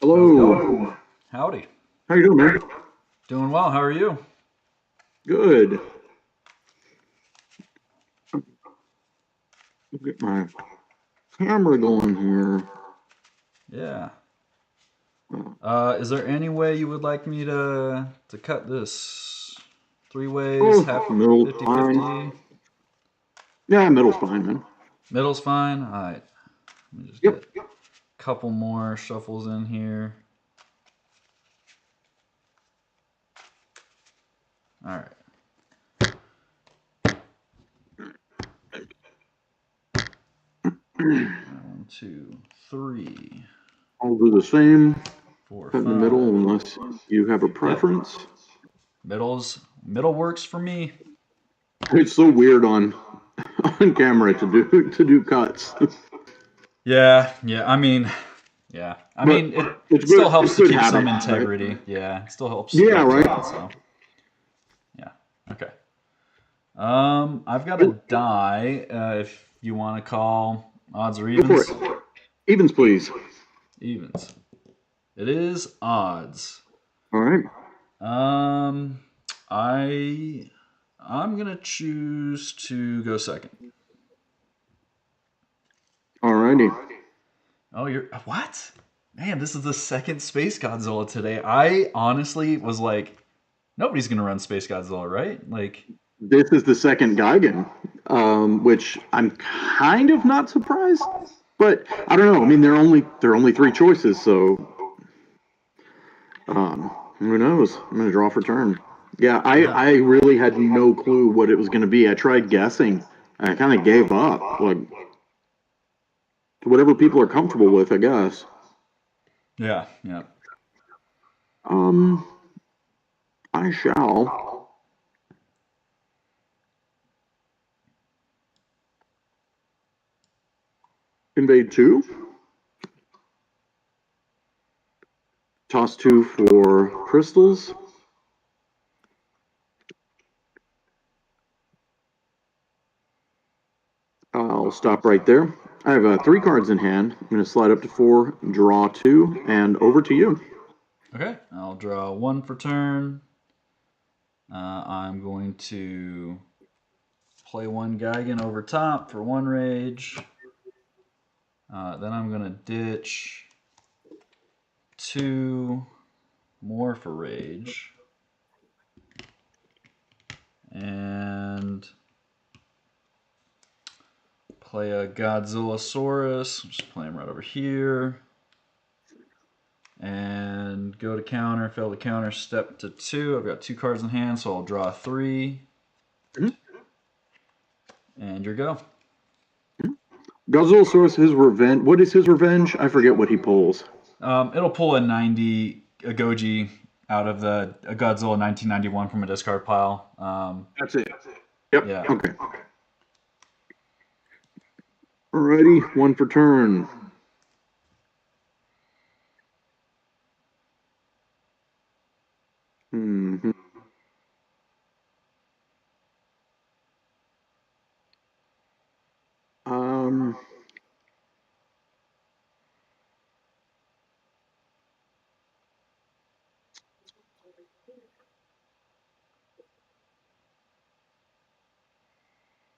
Hello. Howdy. How you doing, man? Doing well. How are you? Good. I'll get my camera going here. Yeah. Is there any way you would like me to cut this? 3 ways, half middle's 50-50? fine. Yeah, middle's fine, man. Middle's fine? Alright. Let me just get a couple more shuffles in here. Alright. 1, 2, 3. I'll do the same. 4, Cut in the 5. middle unless you have a preference. Middle works for me. It's so weird on camera to do cuts. Yeah. I mean, it still helps to keep some integrity. Right? Yeah, it still helps. Yeah, right. So. Yeah. Okay. I've got a die. If you want to call odds or evens. Go for it. Evens, please. Evens. It is odds. All right. I'm gonna choose to go second. Alrighty. Oh, you're what? Man, this is the second Space Godzilla today. I honestly was like, nobody's gonna run Space Godzilla, right? Like, this is the second Gigan, which I'm kind of not surprised, but I don't know. I mean, there are only 3 choices, so who knows? I'm gonna draw for turn. Yeah, I really had no clue what it was gonna be. I tried guessing. I kind of gave up. Like, whatever people are comfortable with, I guess. Yeah. I shall invade 2. Toss 2 for crystals. I'll stop right there. I have 3 cards in hand. I'm going to slide up to 4, draw 2, and over to you. Okay, I'll draw 1 for turn. I'm going to play 1 Gigan over top for 1 rage. Then I'm going to ditch 2 more for rage. And play a Godzillasaurus. I'm just playing right over here. And go to counter, fail to counter, step to 2. I've got 2 cards in hand, so I'll draw 3. And your go. Godzillasaurus, his revenge. What is his revenge? I forget what he pulls. It'll pull a 90 a Goji out of a Godzilla 1991 from a discard pile. That's it. Yep. Yeah. Okay. Alrighty, 1 for turn.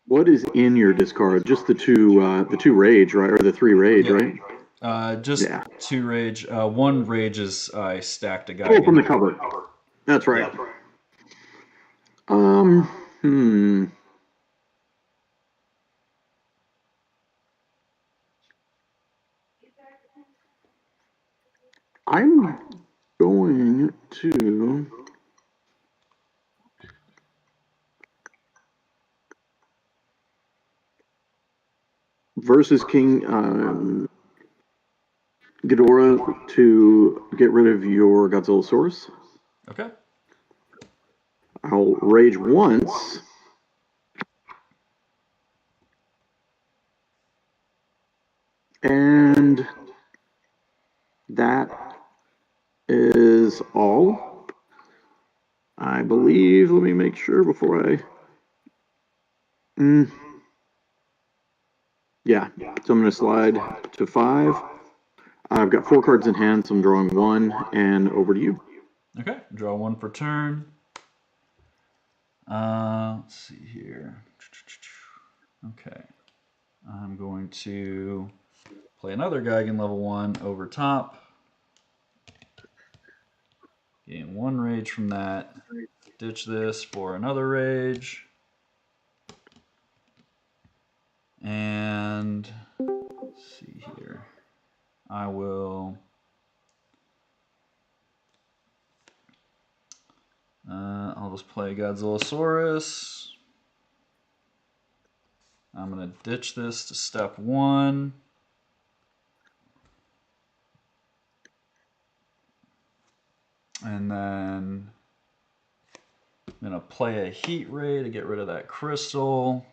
What is in your discard? Just the 2 rage, right? Or the 3 rage, right? Just 2 rage. 1 rage is I stacked a guy. Oh, from the cover. That's right. I'm going to versus King Ghidorah to get rid of your Godzillasaurus. Okay. I'll rage once. And that is all, I believe. Let me make sure before I... Yeah, so I'm going to slide to 5. I've got 4 cards in hand, so I'm drawing 1, and over to you. Okay, draw 1 per turn. Let's see here. Okay, I'm going to play another Geigen level 1 over top. Gain 1 rage from that. Ditch this for another rage. And let's see here. I will I'll just play Godzillasaurus. I'm going to ditch this to step 1. And then I'm going to play a Heat Ray to get rid of that crystal.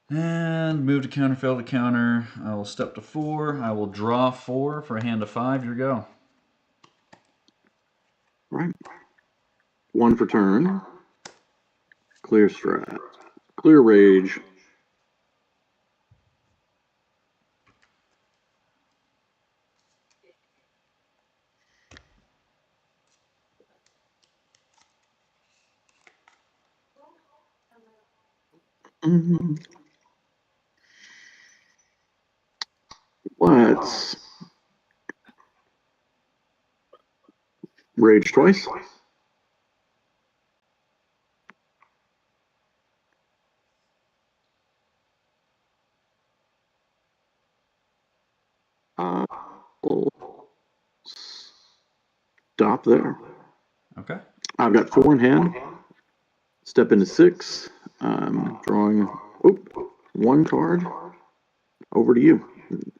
And move to counter, fail to counter. I will step to 4. I will draw 4 for a hand of 5. Your go. Right. 1 per turn. Clear strat. Clear rage. Let's rage twice. We'll stop there. Okay. I've got 4 in hand. Step into 6. Drawing 1 card. Over to you.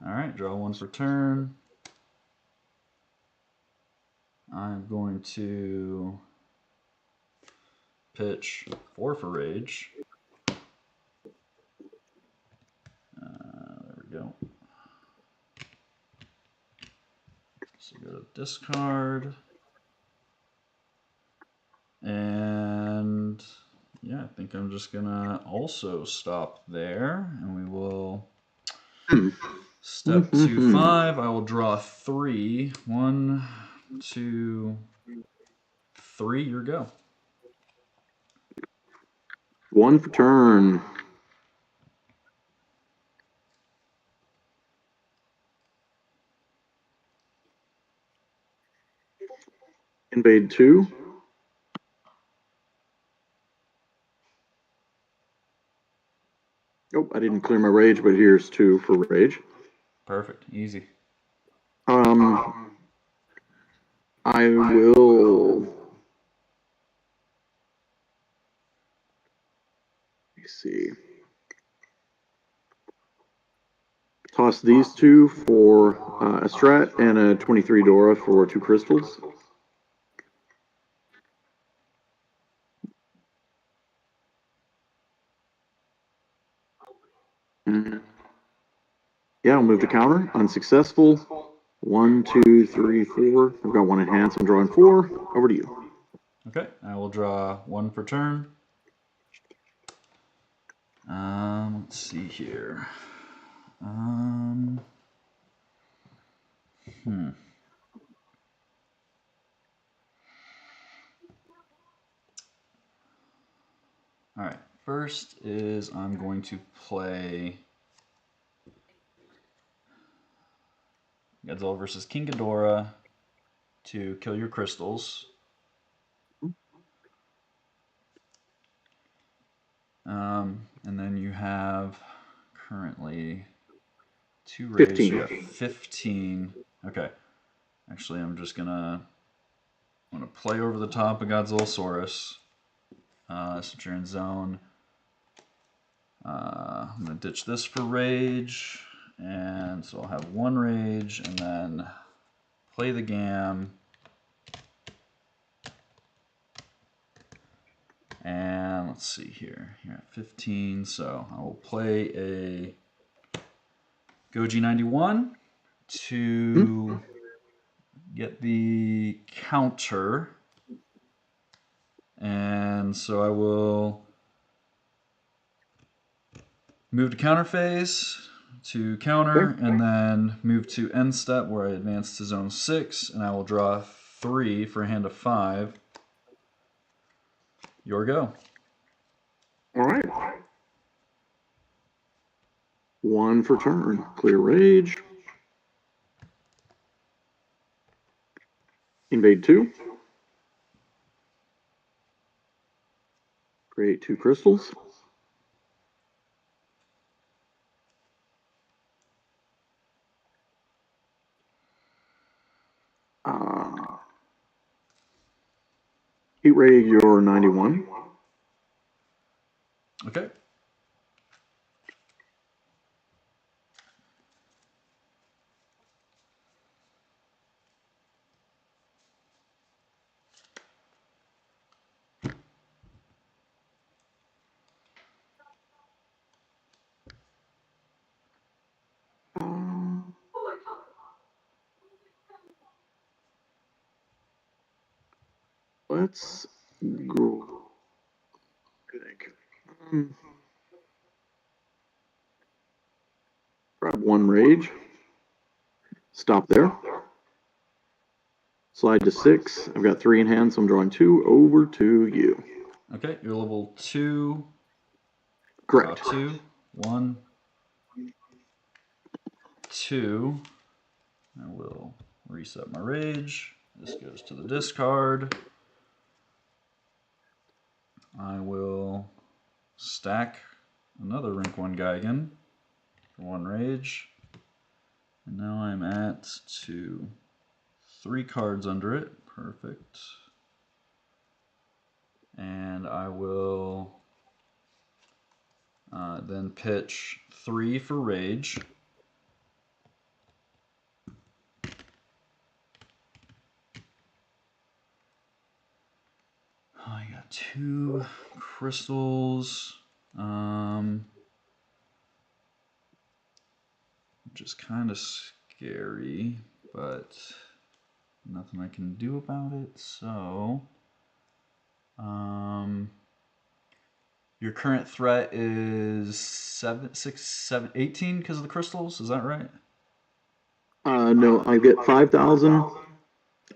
All right, draw 1 per turn. I'm going to pitch 4 for rage. There we go. So go to discard. And yeah, I think I'm just gonna also stop there, and we will step to 5. I will draw 3. 1, 2, 3. Your go. 1 per turn. Invade 2. Oh, I didn't clear my rage, but here's 2 for rage. Perfect. Easy. I will. Let me see. Toss these 2 for a strat and a 23 Dora for 2 crystals. Yeah, I'll move to counter. Unsuccessful. 1, 2, 3, 4. I've got 1 in hand, so I'm drawing 4. Over to you. Okay, I will draw 1 per turn. Let's see here. All right, first is I'm going to play Godzilla versus King Ghidorah to kill your crystals. And then you have currently 2 rage. 15. You have 15. Okay. Actually, I'm gonna play over the top of Godzillasaurus. Since you're in zone. I'm gonna ditch this for rage, and so I'll have 1 rage, and then play the Gam. And let's see here. You're at 15, so I will play a Goji 91 to get the counter. And so I will move to counter phase, to counter, and then move to end step where I advance to zone 6, and I will draw 3 for a hand of 5. Your go. All right. 1 for turn. Clear rage. Invade 2. Create 2 crystals. Heat ray your 91. Okay. Let's go. Grab 1 rage. Stop there. Slide to 6. I've got 3 in hand, so I'm drawing 2 over to you. Okay, you're level 2. Correct. Draw 2. 1, 2. I will reset my rage. This goes to the discard. I will stack another rank 1 Geigen for 1 rage. And now I'm at 3 cards under it. Perfect. And I will then pitch 3 for rage. I got 2 crystals, which is kind of scary, but nothing I can do about it. So, your current threat is 7, 6, 7, 18 because of the crystals. Is that right? No, I get 5,000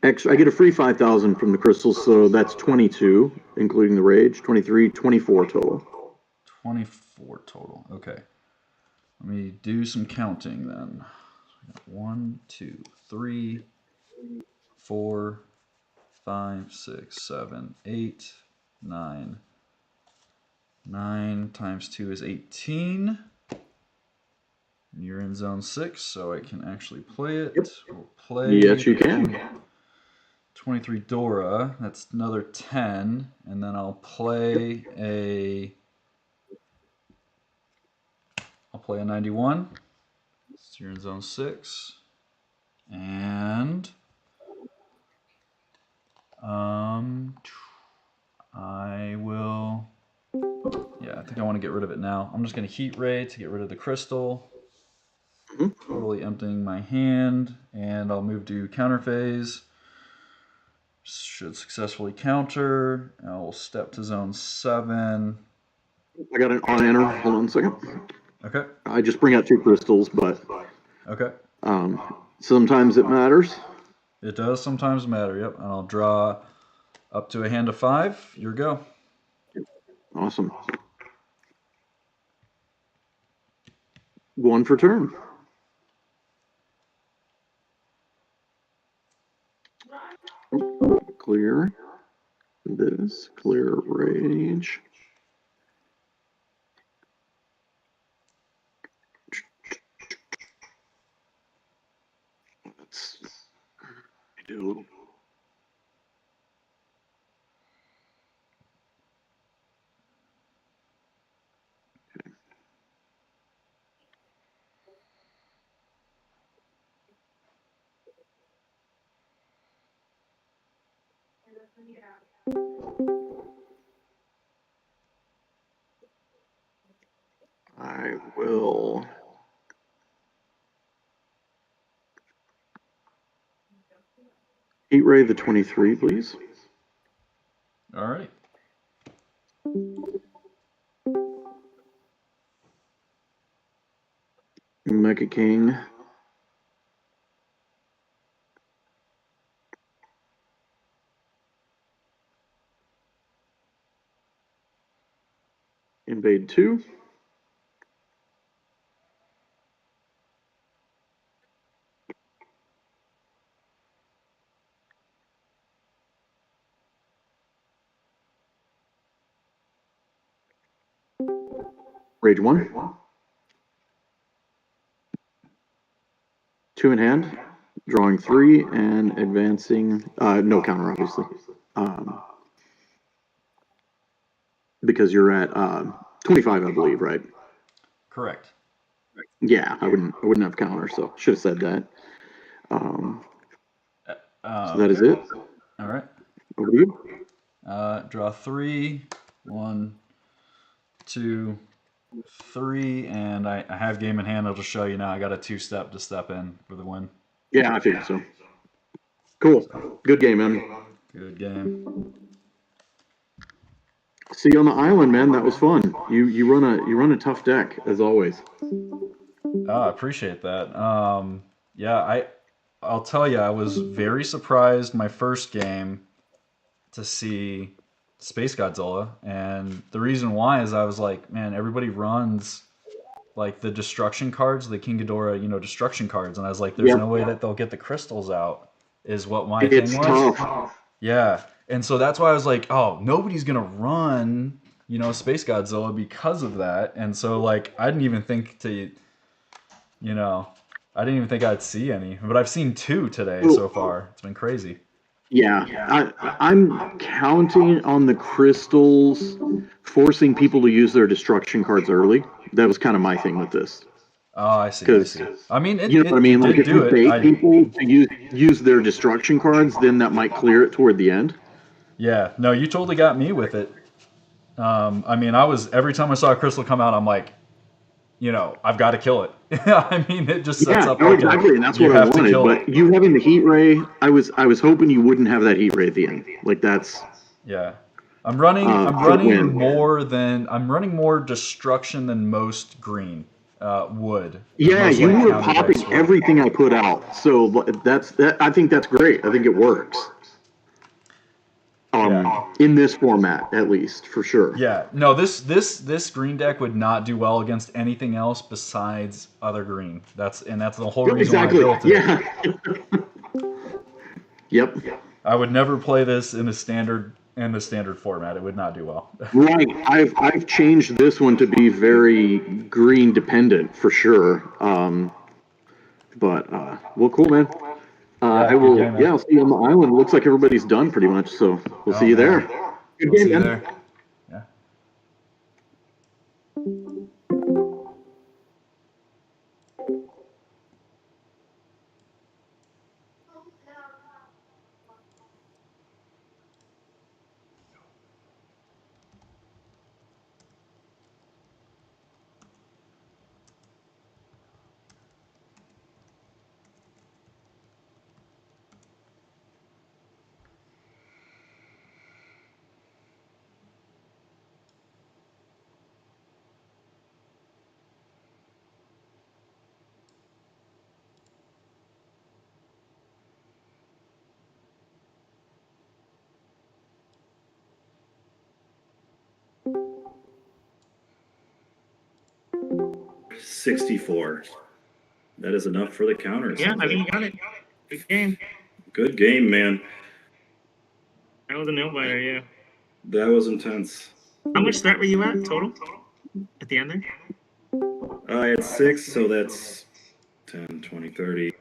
extra. I get a free 5,000 from the crystals, so that's 22, including the rage. 23, 24 total. 24 total. Okay. Let me do some counting then. So 1, 2, 3, 4, 5, 6, 7, 8, 9. 9 times 2 is 18. And you're in zone 6, so I can actually play it. Yep. We'll play. Yes, you can. 23 Dora. That's another 10. And then I'll play I'll play a 91. So you're in zone 6. And I will, yeah, I think I want to get rid of it now. I'm just going to heat ray to get rid of the crystal. Totally emptying my hand, and I'll move to counter phase. Should successfully counter. I will step to zone 7. I got an on enter. Hold on a second. Okay. I just bring out 2 crystals, but okay. Sometimes it matters. It does sometimes matter. Yep. And I'll draw up to a hand of 5. Your go. Awesome. 1 for turn. Clear this. Clear rage. Let's do. I will heat ray the 23, please. All right. Mecha King. Invade 2. Rage 1. 2 in hand. Drawing 3 and advancing. No counter, obviously. Because you're at 25, I believe, right? Correct. Yeah, I wouldn't have counter, so should have said that. So that is it. All right. Over to you. Draw 3. 1, 2, 3, and I have game in hand. I'll just show you now. I got a 2-step to step in for the win. Yeah, I figured so. Cool. Good game, man. Good game. See you on the island, man. That was fun. You run a tough deck as always. Oh, I appreciate that. Yeah, I'll tell you, I was very surprised my first game to see Space Godzilla, and the reason why is I was like, man, everybody runs like the destruction cards, the King Ghidorah, destruction cards, and I was like, there's no way that they'll get the crystals out, is what my thing was. Tough. Yeah, and so that's why I was like, oh, nobody's gonna run, Space Godzilla because of that, and so like I didn't even think to, I didn't even think I'd see any, but I've seen 2 today so far. It's been crazy. Yeah, I'm counting on the crystals forcing people to use their destruction cards early. That was kind of my thing with this. Oh, I see. I mean, You know what I mean? Like if you bait I, people to use their destruction cards, then that might clear it toward the end. Yeah, no, you totally got me with it. I mean, I was every time I saw a crystal come out, I'm like, I've got to kill it. I mean, it just sets up. No, exactly, and that's what I wanted. But you having the heat ray, I was hoping you wouldn't have that heat ray at the end. Like that's. Yeah, I'm running more destruction than most green wood. Yeah, you were popping everything I put out, so that. I think that's great. I think it works. In this format, at least, for sure. Yeah, no, this green deck would not do well against anything else besides other green. That's the whole reason why I built it. Yeah. Yep. I would never play this in the standard format. It would not do well. Right. I've changed this one to be very green dependent for sure. But well, cool, man. I'll see you on the island. It looks like everybody's done pretty much, so we'll see you there. Good game, man. There. Yeah. $64. That is enough for the counters. Yeah, I mean, you got it. Good game. Good game, man. That was a nail biter, yeah. That was intense. How much threat were you at total at the end there? I had 6, so that's 10, 20, 30.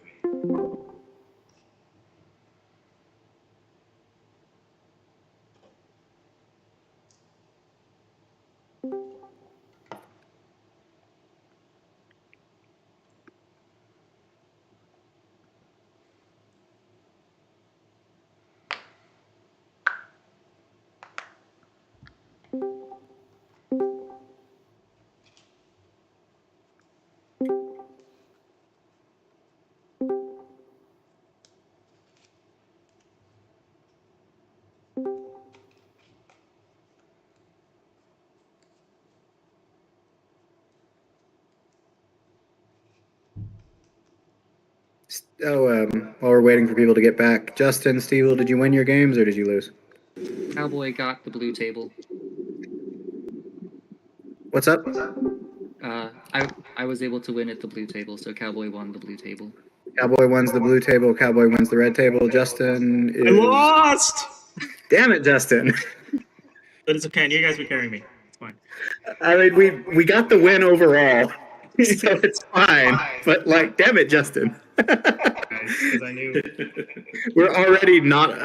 While we're waiting for people to get back, Justin, Steve, did you win your games or did you lose? Cowboy got the blue table. What's up? I was able to win at the blue table, so Cowboy won the blue table. Cowboy wins the blue table. Cowboy wins the red table. Justin is. I lost. Damn it, Justin. But it's okay. You guys will carry me. It's fine. I mean, we got the win overall, so it's fine. But like, damn it, Justin. Because I knew. We're already not.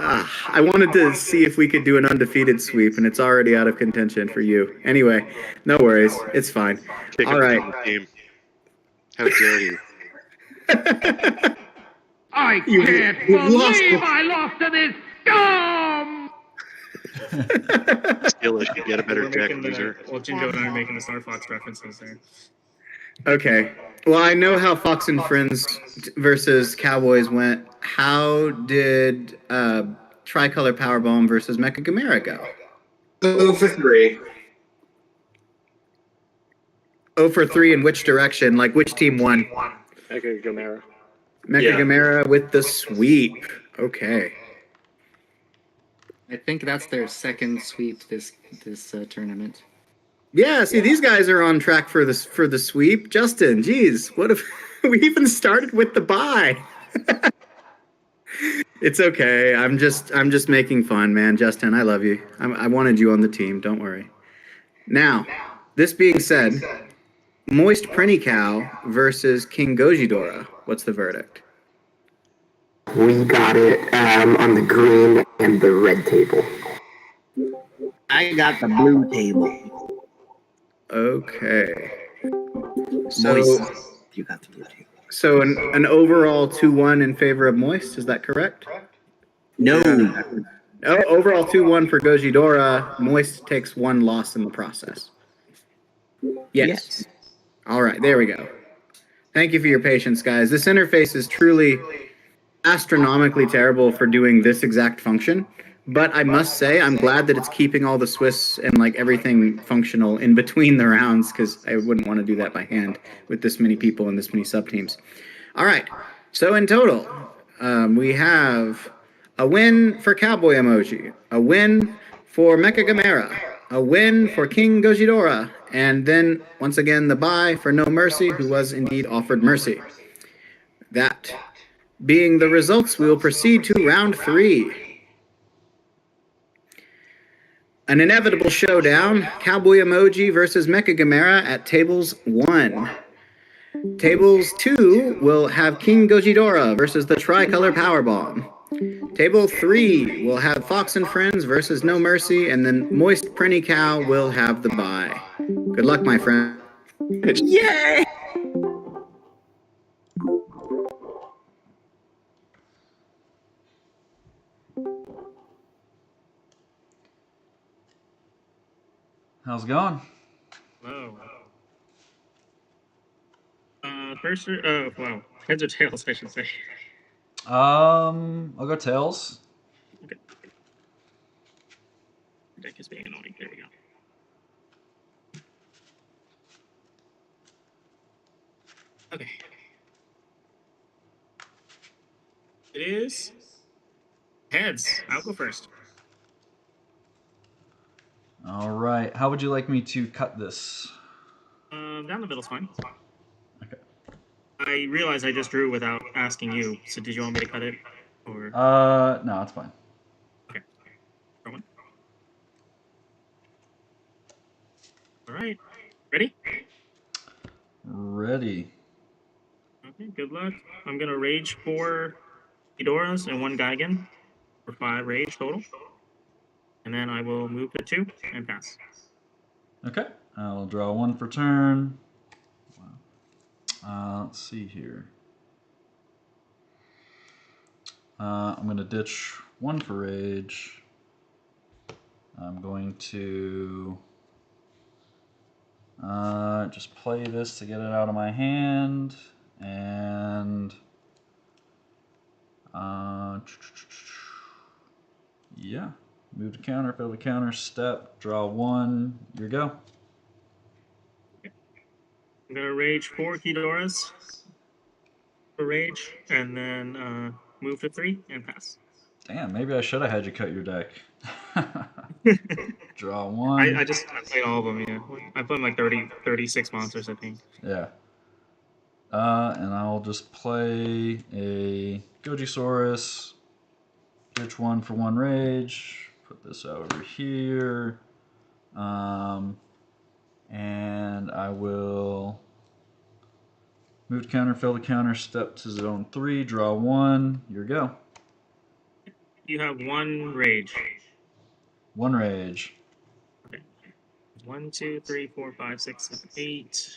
I wanted to see if we could do an undefeated sweep, and it's already out of contention for you. Anyway, no worries. It's fine. All right. Game. How dare you? I can't believe I lost to this scum! Still, should get a better jack loser. Well, Jinjo and I are making the Star Fox references there. Okay. Well, I know how Fox and Friends versus Cowboys went. How did Tricolor Powerbomb versus Mecha Gamera go? 0 for 3. 0 for 3 in which direction? Like, which team won? Mecha Gamera. Mecha Gamera with the sweep. Okay. I think that's their second sweep this tournament. Yeah, see, these guys are on track for the sweep. Justin, geez, what if we even started with the bye? It's okay. I'm just making fun, man. Justin, I love you. I wanted you on the team. Don't worry. Now, this being said, Moist Prinny Cow versus King Gojidora. What's the verdict? We got it on the green and the red table. I got the blue table. Okay. Moist. You got the blue table. So an overall 2-1 in favor of Moist, is that correct? No. Oh, overall 2-1 for Gojidora. Moist takes 1 loss in the process. Yes. All right, there we go. Thank you for your patience, guys. This interface is truly astronomically terrible for doing this exact function. But I must say, I'm glad that it's keeping all the Swiss and like everything functional in between the rounds, because I wouldn't want to do that by hand with this many people and this many sub-teams. All right, so in total, we have a win for Cowboy Emoji, a win for Mecha Gamera, a win for King Gojidora, and then, once again, the bye for No Mercy, who was indeed offered mercy. That being the results, we will proceed to round 3. An inevitable showdown, Cowboy Emoji versus Mecha Gamera at Tables 1. Tables 2 will have King Gojidora versus the Tricolor Powerbomb. Table 3 will have Fox and Friends versus No Mercy, and then Moist Prinny Cow will have the bye. Good luck, my friend. Yay! How's it going? Whoa. First, wow. Heads or tails, I should say. I'll go tails. Okay. Deck is being annoying. There we go. Okay. It is heads. I'll go first. All right. How would you like me to cut this? Down the middle's fine. Okay. I realize I just drew without asking you, so did you want me to cut it? Or No, it's fine. okay. Rowan. All right. Ready? Ready. Okay, good luck. I'm gonna rage 4 Edoras and 1 Geigen for 5 rage total. And then I will move to 2 and pass. Okay. I'll draw 1 for turn. Let's see here. I'm going to ditch 1 for rage. I'm going to just play this to get it out of my hand. And yeah. Move to counter, fail to counter, step, draw 1. Here you go. I'm gonna rage 4 Kidoras for rage, and then move to 3 and pass. Damn, maybe I should have had you cut your deck. Draw one. I play all of them, yeah. I played like 36 monsters, I think. Yeah. And I'll just play a Gojisaurus. Pitch 1 for 1 rage. Put this over here. And I will move to counter, fail to counter, step to zone 3, draw 1. Your go. You have 1 rage. 1 rage. Okay. 1, 2, 3, 4, 5, 6, 7, 8.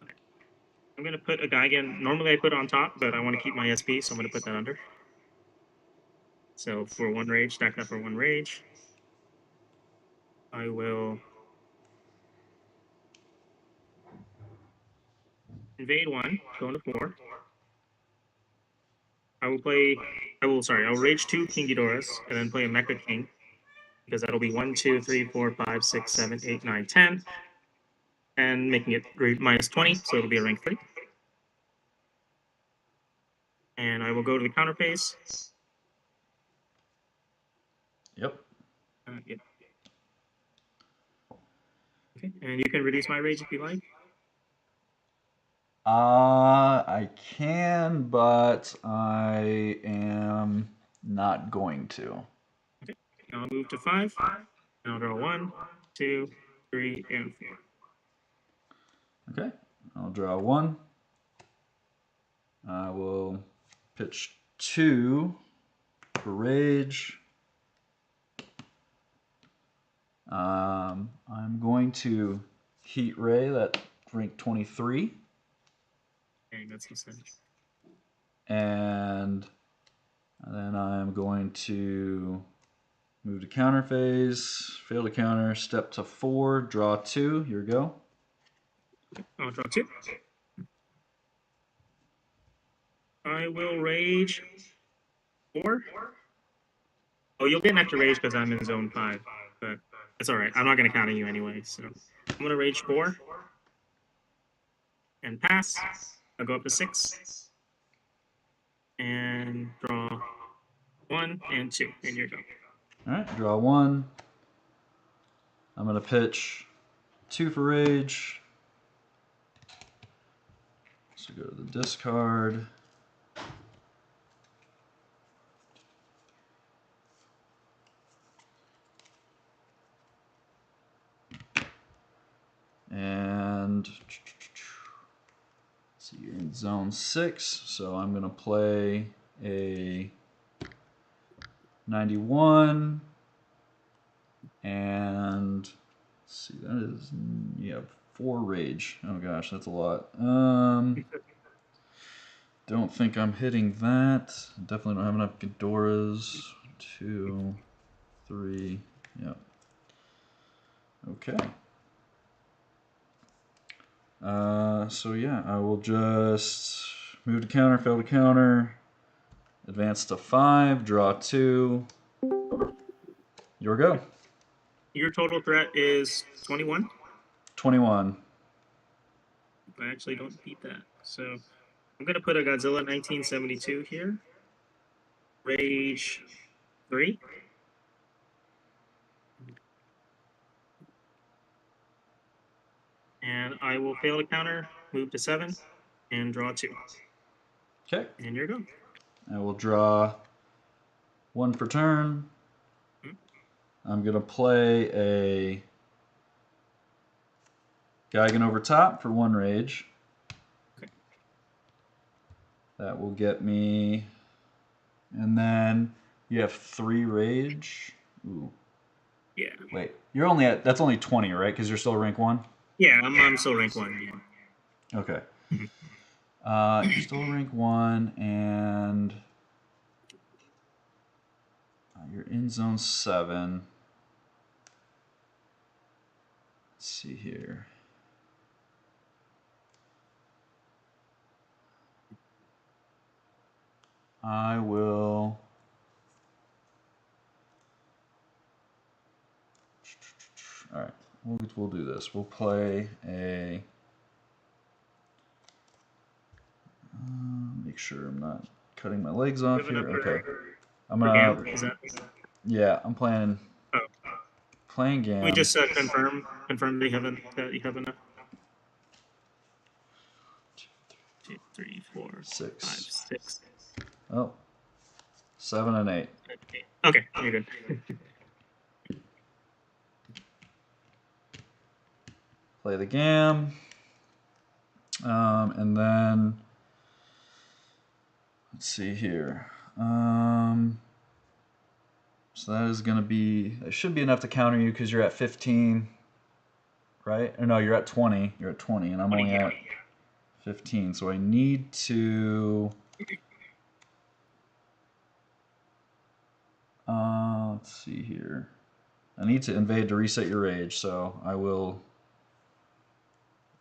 Okay. I'm gonna put a Gigan. Normally I put it on top, but I want to keep my SP, so I'm gonna put that under. So for 1 rage, stack that for 1 rage. I will invade 1, go into 4. I'll rage 2 King Ghidorahs, and then play a Mecha King, because that'll be 1, 2, 3, 4, 5, 6, 7, 8, 9, 10, and making it minus 20, so it'll be a rank 3. And I will go to the counter phase. Yep. Yep. Okay, and you can reduce my rage if you like. I can, but I am not going to. Okay, I'll move to 5. And I'll draw 1, 2, 3, and 4. Okay, I'll draw 1. I will pitch 2 for rage. I'm going to Heat Ray, that rank 23. Dang, that's insane. And then I'm going to move to counter phase, fail to counter, step to 4, draw 2, your go. I'll draw 2. I will rage 4. Oh, you'll get an extra rage because I'm in zone 5, but it's alright. I'm not going to count on you anyway, so I'm going to rage 4 and pass. I'll go up to 6 and draw 1 and 2, and your go. Alright, draw 1. I'm going to pitch 2 for rage. So go to the discard. And see, you're in zone 6, so I'm going to play a 91. And let's see, that is, yeah, 4 rage. Oh gosh, that's a lot. Don't think I'm hitting that. Definitely don't have enough Ghidorahs. 2, 3, yep. Okay. So yeah, I will just move to counter, fail to counter, advance to 5, draw 2. Your go. Your total threat is 21. 21. I actually don't beat that. So I'm going to put a Godzilla 1972 here. Rage 3. And I will fail to counter, move to 7, and draw 2. Okay. And you're go. I will draw 1 per turn. I'm going to play a Gigan over top for 1 rage. Okay. That will get me. And then you have 3 rage. Ooh. Yeah. Wait, you're only at, that's only 20, right? Because you're still rank 1? Yeah, I'm still rank 1. Yeah. Okay. You're still rank 1, and you're in zone 7. Let's see here. I will. All right. we'll do this. We'll play a. Make sure I'm not cutting my legs off here. Okay. I'm gonna. Yeah, I'm playing. Oh. Playing Gam. We just confirm that you have enough. 2, 3, 4, 6. 5, 6. Oh. 7 and 8. Okay, you're good. Play the Gam. And then let's see here. So that is going to be, it should be enough to counter you because you're at 15, right? Or no, you're at 20. You're at 20, and I'm only at 15. So I need to. Let's see here. I need to invade to reset your rage, so I will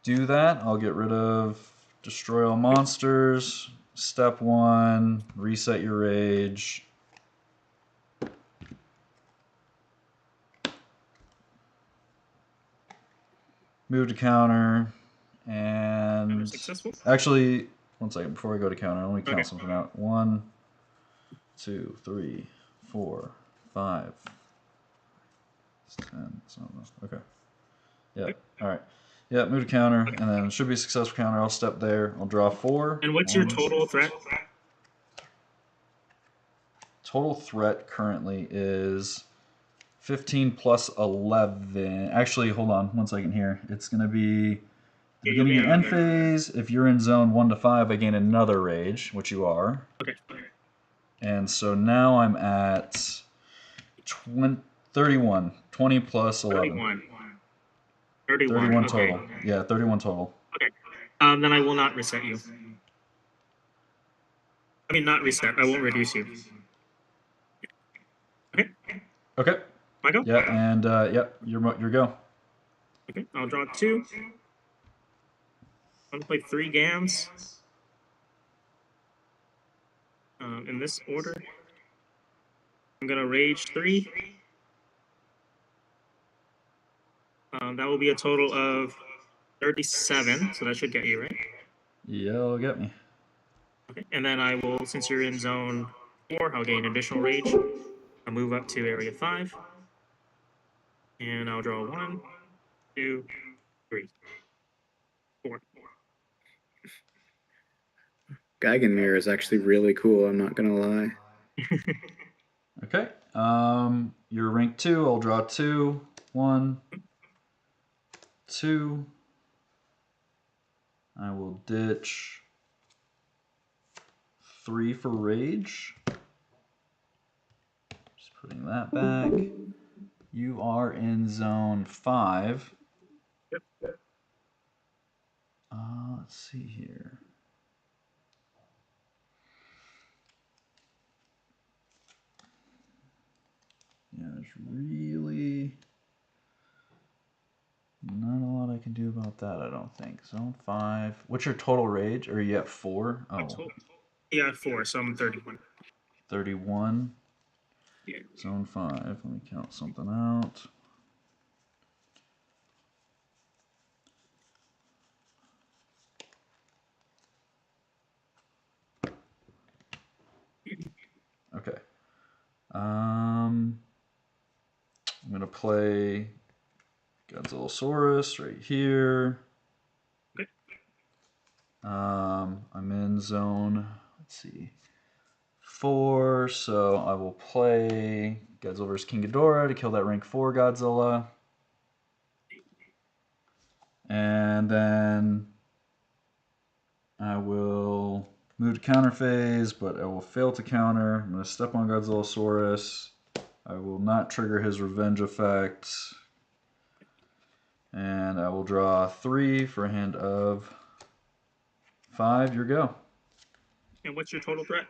do that. I'll get rid of destroy all monsters. Step 1, reset your rage. Move to counter, and actually, 1 second before I go to counter, let me count something out. 1, 2, 3, 4, 5, 10. Okay. Yeah. All right. Yeah. Move to counter, and then it should be a successful counter. I'll step there. I'll draw 4. And what's your total threat? Total threat currently is 15 plus 11. Actually, hold on 1 second here. It's going to be the beginning and end phase. If you're in zone 1 to 5, I gain another rage, which you are. Okay. And so now I'm at 31. 20 plus 11. 31 okay. total. Yeah, 31 total. Okay. Then I will not reset you. I mean, not reset. I won't reduce you. Okay. Okay. My go? Yeah, and yep, your go. Okay, I'll draw 2. I'm gonna play 3 Gams. In this order. I'm gonna rage 3. That will be a total of 37, so that should get you, right? Yeah, it'll get me. Okay, and then I will, since you're in zone 4, I'll gain additional rage. I'll move up to area 5. And I'll draw 1, 2, 3, 4. Geigenmir is actually really cool, I'm not gonna lie. Okay. You're rank 2. I'll draw 2. 1, 2. I will ditch 3 for rage. Just putting that back. You are in zone 5. Yep. Let's see here. Yeah, there's really not a lot I can do about that, I don't think. Zone 5. What's your total rage? Or are you at 4? Oh. Yeah, 4, so I'm 31. 31? Yeah. Zone 5. Let me count something out. Okay. I'm gonna play Godzilla right here. Okay. I'm in zone, let's see, 4, so I will play Godzilla vs. King Ghidorah to kill that rank 4 Godzilla. And then I will move to counter phase, but I will fail to counter. I'm going to step on Godzillasaurus. I will not trigger his revenge effect. And I will draw 3 for a hand of 5. Your go. And what's your total threat?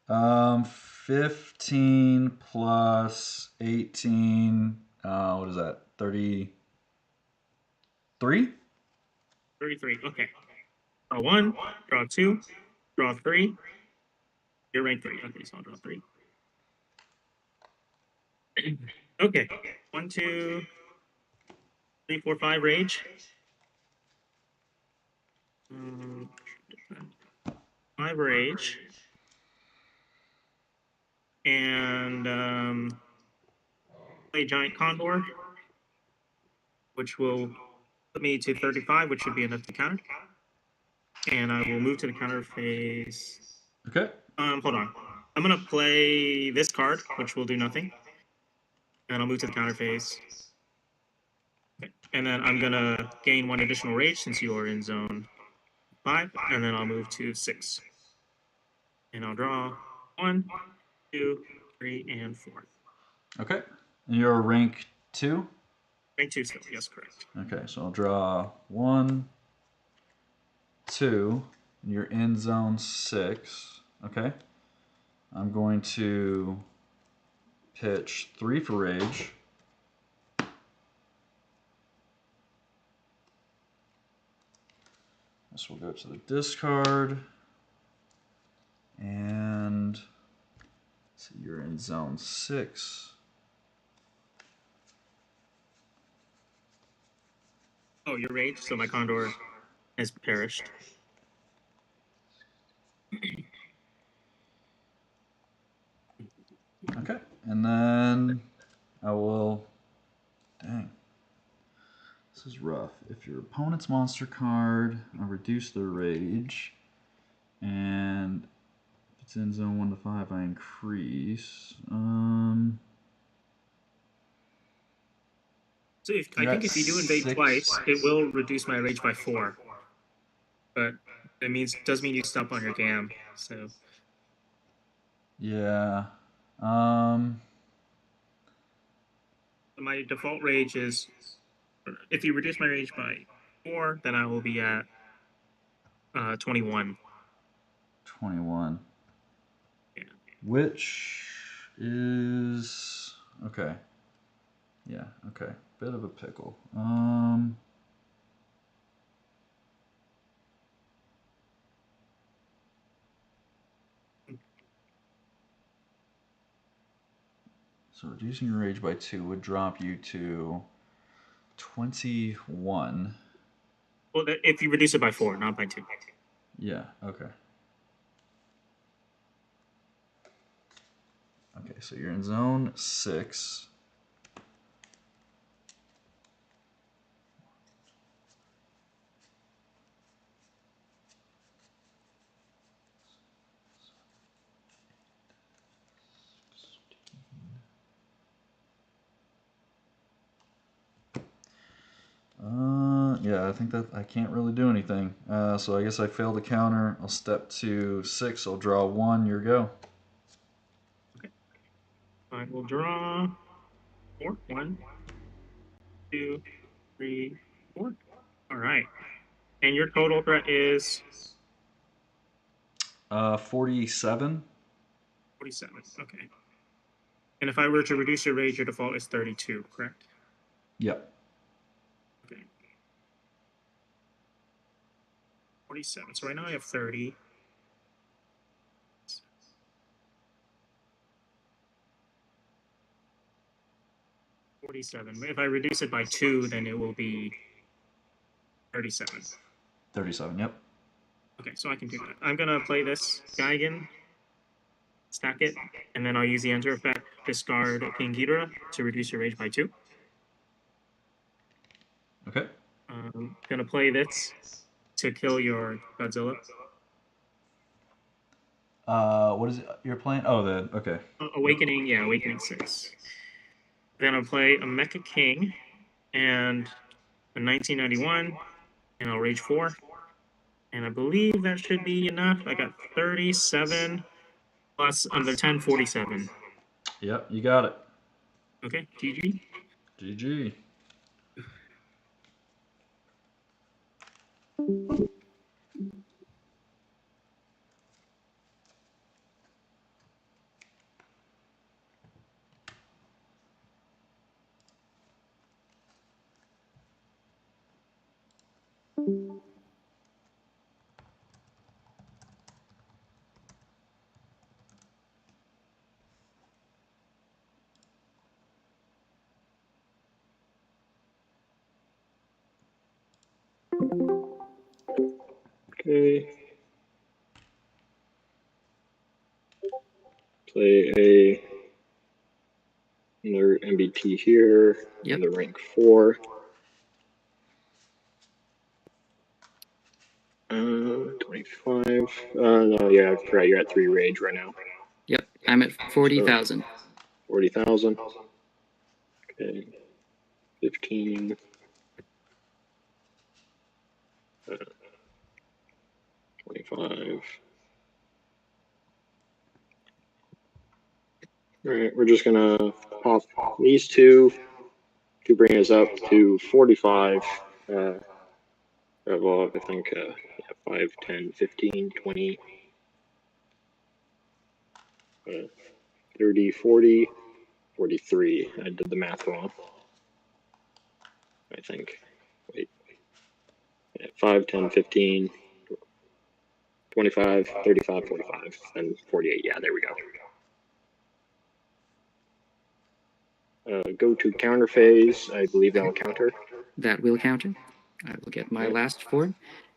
15 plus 18. What is that? 33? 33. Okay. Draw 1, draw 2, draw 3. You're rank 3. Okay, so I'll draw 3. Okay. 1, 2, 3, 4, 5 rage. 5 rage. And play Giant Condor, which will put me to 35, which should be enough to counter. And I will move to the counter phase. Okay. Hold on. I'm gonna play this card, which will do nothing. And I'll move to the counter phase. Okay. And then I'm gonna gain 1 additional rage since you are in zone 5, and then I'll move to 6. And I'll draw 1, 2, 3, and 4. Okay. And you're rank 2? Rank 2 still, yes, correct. Okay, so I'll draw 1, 2, and you're in zone 6. Okay. I'm going to pitch 3 for rage. This will go to the discard. And so you're in zone 6. Oh, you're rage, so my Condor has perished. Okay, and then I will. Dang. This is rough. If your opponent's monster card, I'll reduce their rage. And if it's in zone 1 to 5, I increase. So I think if you do invade 6. twice, it will reduce my rage by 4. But it does mean you stop on your gam. So Yeah. my default rage is, if you reduce my rage by 4, then I will be at 21. 21. Yeah. Which is okay. Yeah, okay. Bit of a pickle. So reducing your rage by 2 would drop you to 21. Well, if you reduce it by 4, not by 2. Yeah, okay. Okay, so you're in zone 6. Yeah, I think that I can't really do anything. So I guess I failed the counter. I'll step to 6. I'll draw 1. Your go. Okay. I will draw 4. 1, 2, 3, 4. All right. And your total threat is 47. 47. Okay. And if I were to reduce your rage, your default is 32, correct? Yep. Okay. 47. So right now I have 30. 47. If I reduce it by 2, then it will be 37. 37, yep. Okay, so I can do that. I'm going to play this guy again, stack it, and then I'll use the enter effect, discard King Ghidorah to reduce your rage by 2. Okay. I'm going to play this to kill your Godzilla. What is it you're playing? Oh, okay. Awakening, yeah, Awakening 6. Then I'll play a Mecha King and a 1991, and I'll rage 4. And I believe that should be enough. I got 37 plus under 10, 47. Yep, you got it. Okay, GG. GG. Okay. Play another MBT here. Yep. Another rank 4. 25. No, yeah, I forgot you're at 3 rage right now. Yep, I'm at 40,000. 40,000. Okay. 15. 25. Alright, we're just gonna pop these two to bring us up to 45. Well, I think yeah, 5, 10, 15, 20, 30, 40, 43. I did the math wrong. I think. Wait. Yeah, 5, 10, 15, 25, 35, 45, and 48. Yeah, there we go. Go to counter phase. I believe that will counter. That will counter. I will get my last form.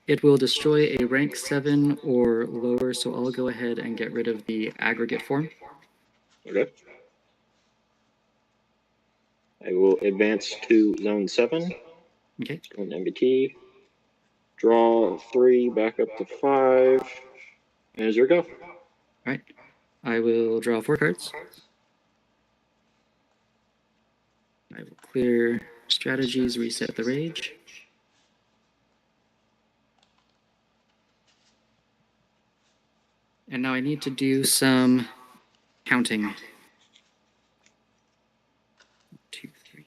It will destroy a rank 7 or lower, so I'll go ahead and get rid of the aggregate form. Okay. I will advance to zone 7. Okay. Go to MBT. Draw 3, back up to 5. And as your go. Alright. I will draw 4 cards. I will clear strategies, reset the rage. And now I need to do some counting. 2, 3,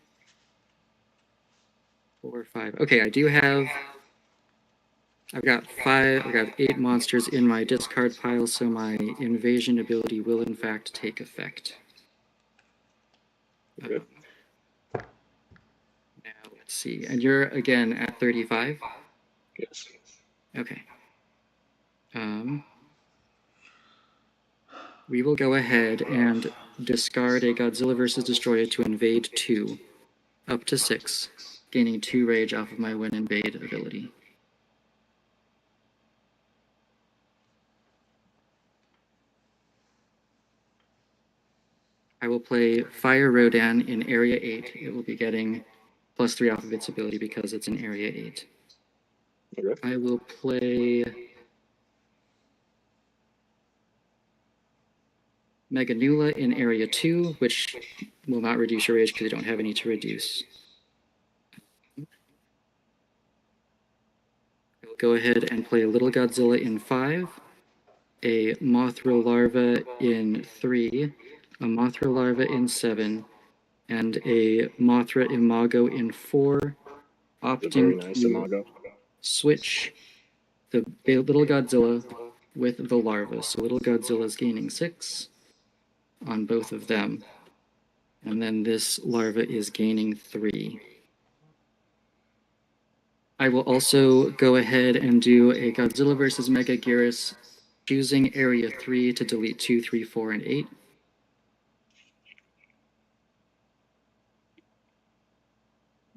4, 5. Okay, I do have... I've got 8 monsters in my discard pile, so my invasion ability will in fact take effect. Okay. Now let's see. And you're again at 35? Yes. Okay. We will go ahead and discard a Godzilla vs. Destroyer to invade 2, up to 6, gaining 2 rage off of my when invade ability. I will play Fire Rodan in Area 8. It will be getting +3 off of its ability because it's in Area 8. Okay. I will play Meganula in Area 2, which will not reduce your rage because you don't have any to reduce. I will go ahead and play Little Godzilla in 5, a Mothra Larva in 3, a Mothra Larva in 7, and a Mothra Imago in 4, opting very nice to Imago. switch the Little Godzilla with the larva. So Little Godzilla is gaining 6 on both of them. And then this larva is gaining 3. I will also go ahead and do a Godzilla vs. Megaguirus, choosing Area 3 to delete 2, 3, 4, and 8.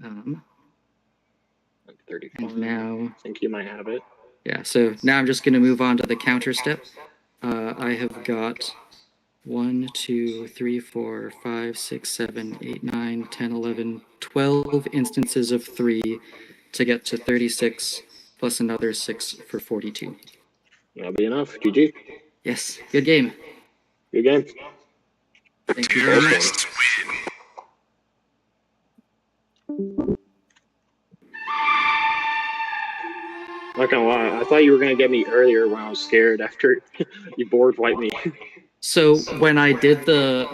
I'm 35. And now... I think you might have it. Yeah, so now I'm just going to move on to the counter step. I have got 1, 2, 3, 4, 5, 6, 7, 8, 9, 10, 11, 12 instances of 3 to get to 36, plus another 6 for 42. That'll be enough. GG. Yes, good game. Good game. Thank you very much. Not gonna lie, I thought you were gonna get me earlier when I was scared after you board wiped me. So when I did the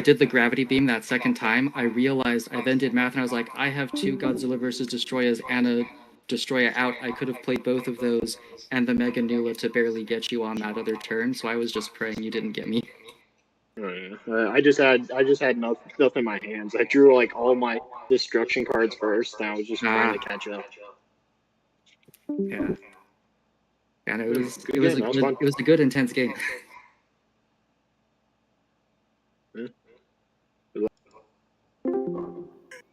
did the gravity beam that second time, I realized I then did math and I was like, I have 2 Godzilla vs. Destroyers and a Destroyer out. I could have played both of those and the Mega Nula to barely get you on that other turn. So I was just praying you didn't get me. Oh, yeah. I just had nothing in my hands. I drew like all my destruction cards first, and I was just trying to catch up. Yeah. And it was Good a good intense game.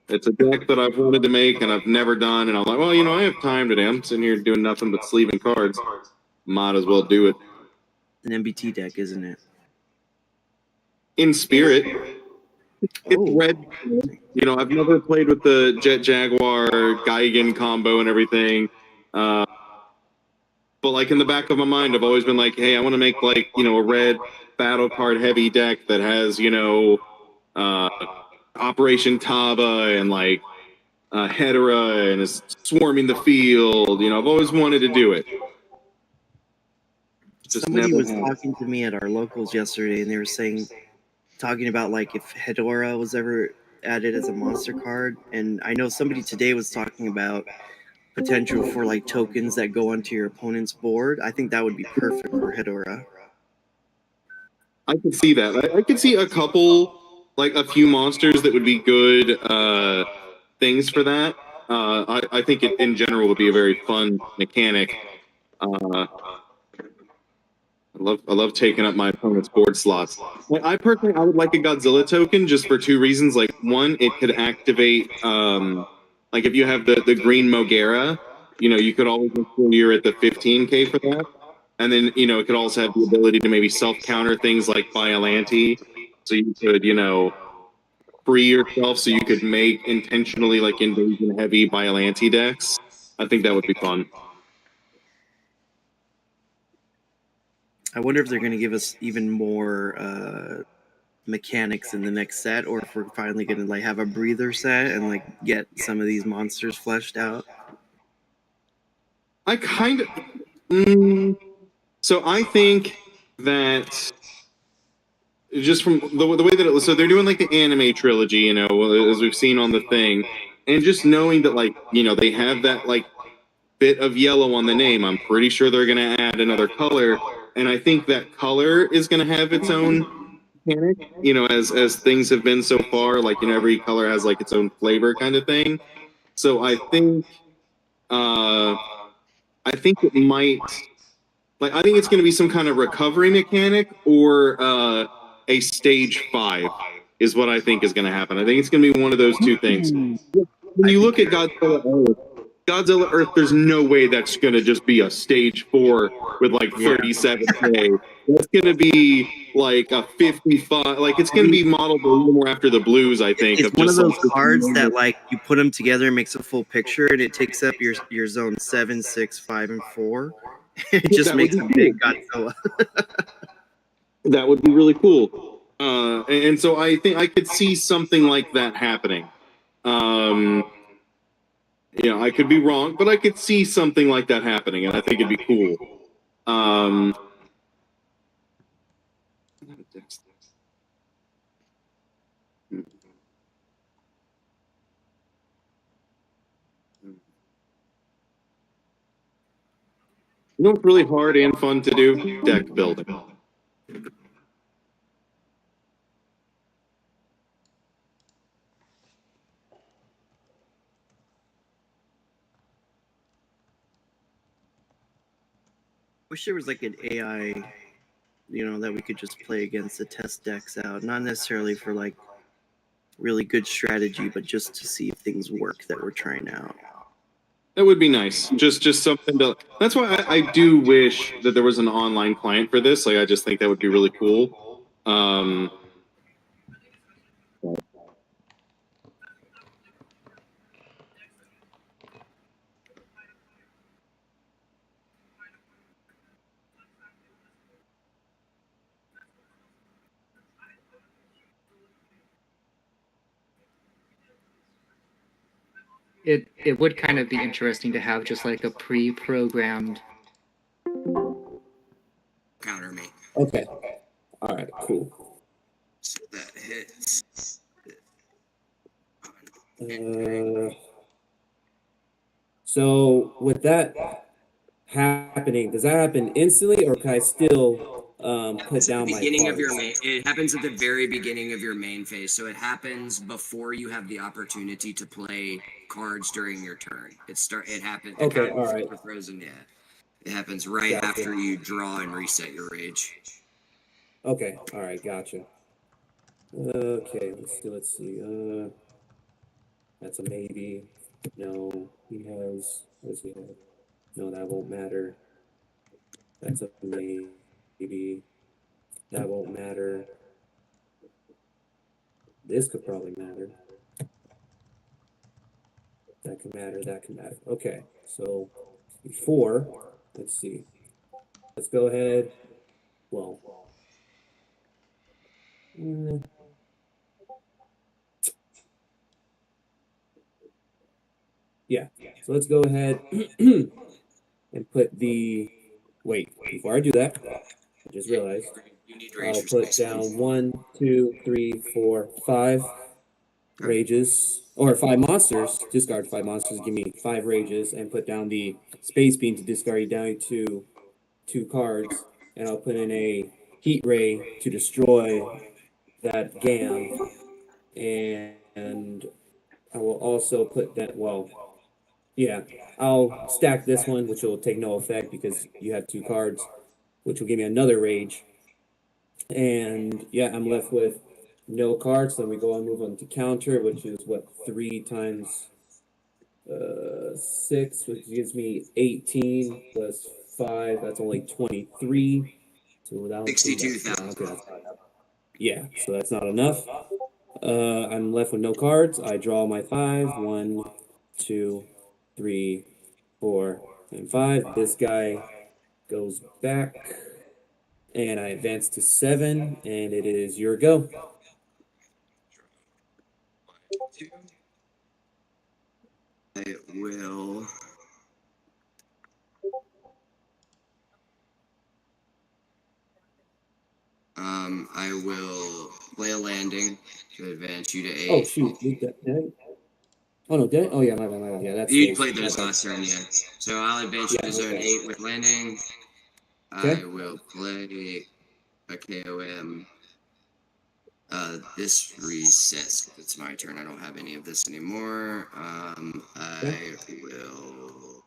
It's a deck that I've wanted to make and I've never done, and I'm like, well, I have time today. I'm sitting here doing nothing but sleeving cards. Might as well do it. An MBT deck, isn't it? In spirit, it's red. I've never played with the Jet Jaguar Geigen combo and everything. But like in the back of my mind, I've always been like, hey, I want to make like, a red battle card heavy deck that has, Operation Taba and like Hedera and is swarming the field. I've always wanted to do it. Just Somebody never was have. talking to me at our locals yesterday, and they were talking about like if Hedora was ever added as a monster card, and I know somebody today was talking about potential for like tokens that go onto your opponent's board. I think that would be perfect for Hedora. I could see that. I could see a few monsters that would be good things for that. I think it in general would be a very fun mechanic. I love taking up my opponent's board slots. I personally, I would like a Godzilla token just for two reasons. Like one, it could activate, like if you have the green Mogera, you could always make sure you're at the 15K for that. And then, it could also have the ability to maybe self-counter things like Biollante. So you could, free yourself so you could make intentionally like invasion-heavy Biollante decks. I think that would be fun. I wonder if they're going to give us even more mechanics in the next set, or if we're finally going to like have a breather set and like get some of these monsters fleshed out. I kind of. So I think that just from the way that it was, so they're doing like the anime trilogy, as we've seen on the thing, and just knowing that like they have that like bit of yellow on the name, I'm pretty sure they're gonna add another color, and I think that color is gonna have its own mechanic, as things have been so far, like every color has like its own flavor kind of thing. So I think it might. Like, I think it's going to be some kind of recovery mechanic or a stage 5 is what I think is going to happen. I think it's going to be one of those two things. When you look at Godzilla Earth, there's no way that's going to just be a stage 4 with like 37K. That's going to be like a 55. Like, it's going to be modeled a little more after the blues, I think. It's one of those cards that like you put them together and makes a full picture, and it takes up your zone 7, 6, 5, and 4. It just makes a big Godzilla. That would be really cool. And so I think I could see something like that happening. I could be wrong, but I could see something like that happening, and I think it'd be cool. It's really hard and fun to do? Deck building. Wish there was like an AI, that we could just play against to test decks out. Not necessarily for like really good strategy, but just to see if things work that we're trying out. That would be nice. Just something to. That's why I do wish that there was an online client for this. Like, I just think that would be really cool. It would kind of be interesting to have just like a pre-programmed counter me. Okay. All right. Cool. So that hits. So with that happening, does that happen instantly, or can I still put down my Beginning of cards? your main, it happens at the very beginning of your main phase, so it happens before you have the opportunity to play cards during your turn. It happens. Okay, all right. Frozen, yeah. It happens right Gotcha. after you draw and reset your rage. Okay, all right, gotcha. Okay, let's see. That's a maybe. No, he has. What does he have? No, that won't matter. That's a maybe. That won't matter. This could probably matter. That can matter. That can matter. Okay, so before, let's see. Let's go ahead. Well, yeah. So let's go ahead and put the. Wait, before I do that, I just realized I'll put down 1, 2, 3, 4, 5 rages, or 5 monsters. Discard 5 monsters, give me 5 rages, and put down the space beam to discard you down to 2 cards. And I'll put in a heat ray to destroy that GAM. And I will also put that, well, yeah, I'll stack this one, which will take no effect because you have 2 cards, which will give me another rage. And yeah, I'm left with no cards. Then we go and move on to counter, which is what, 3 times 6, which gives me 18 plus 5. That's only 23. So without 62,000. Yeah, so that's not enough. I'm left with no cards. I draw my 5. 1, 2, 3, 4, and 5. This guy goes back. And I advance to 7, and it is your go. I will. I will lay a landing to advance you to 8. Oh shoot! Oh no, did I? Oh yeah, my bad. Yeah, that's. You played those last turn, yeah. So I'll advance you to zone 8 with landing. Okay. I will play a KOM. This resets. It's my turn. I don't have any of this anymore. I will.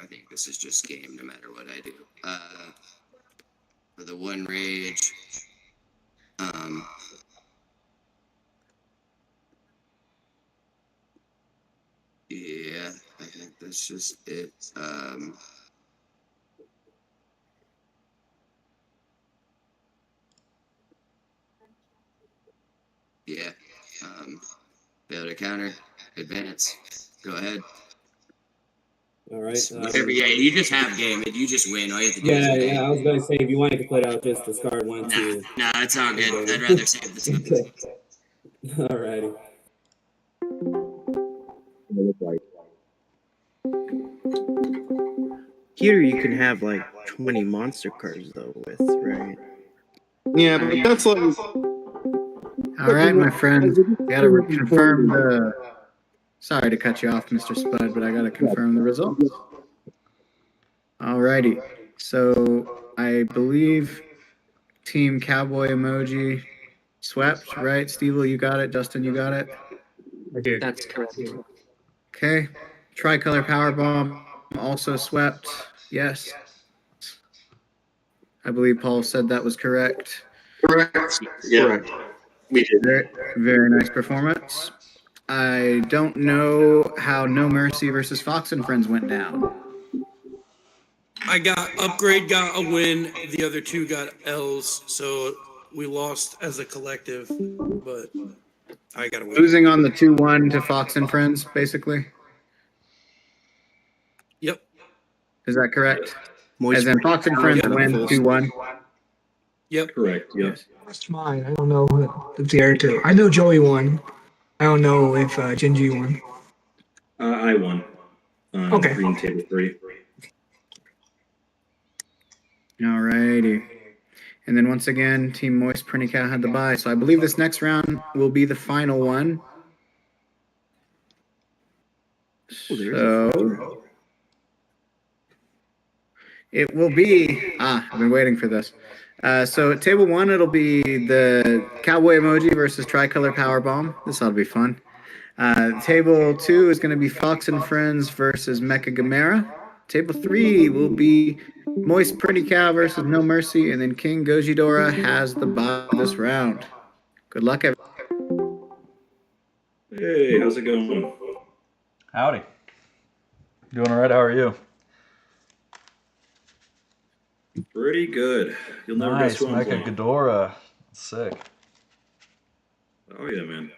I think this is just game, no matter what I do. For the 1 rage. Yeah, I think that's just it. Yeah. Fail to counter. Advance. Go ahead. All right. Whatever. Yeah, you just have game. You just win. All you have to do is win. Yeah. I was gonna say if you wanted to put out just discard 1, 2. Nah, it's all good. I'd rather save this. Alrighty. Here you can have like 20 monster cards though with, right? Yeah, but that's like. All right, my friend. Gotta confirm the. Sorry to cut you off, Mr. Spud, but I gotta confirm the results. Alrighty. So I believe Team Cowboy Emoji swept, right? Steve, you got it. Justin, you got it. I did. That's correct. Okay. Tricolor Powerbomb also swept. Yes. I believe Paul said that was correct. Correct. Yeah. Correct. We did. Very, very nice performance. I don't know how No Mercy versus Fox and Friends went down. I got upgrade, got a win. The other 2 got L's, so we lost as a collective. But I got a win. Losing on the 2-1 to Fox and Friends, basically. Yep. Is that correct? As in Fox and Friends win 2-1. Yep. Correct. Yep. That's mine. I don't know if the other 2. I know Joey won. I don't know if Genji won. I won. Okay. Green table 3. Alrighty. And then once again, Team Moist Printy Cat had the bye. So I believe this next round will be the final one. So it will be. I've been waiting for this. So at table 1, it'll be the Cowboy Emoji versus Tricolor Powerbomb. This ought to be fun. Table 2 is going to be Fox and Friends versus Mecha Gamera. Table 3 will be Moist Pretty Cow versus No Mercy, and then King Gojidora has the bye this round. Good luck, everyone. Hey, how's it going? Howdy. Doing all right? How are you? Pretty good. You'll never guess Nice, who I'm Mecha playing. Ghidorah. Sick. Oh yeah, man.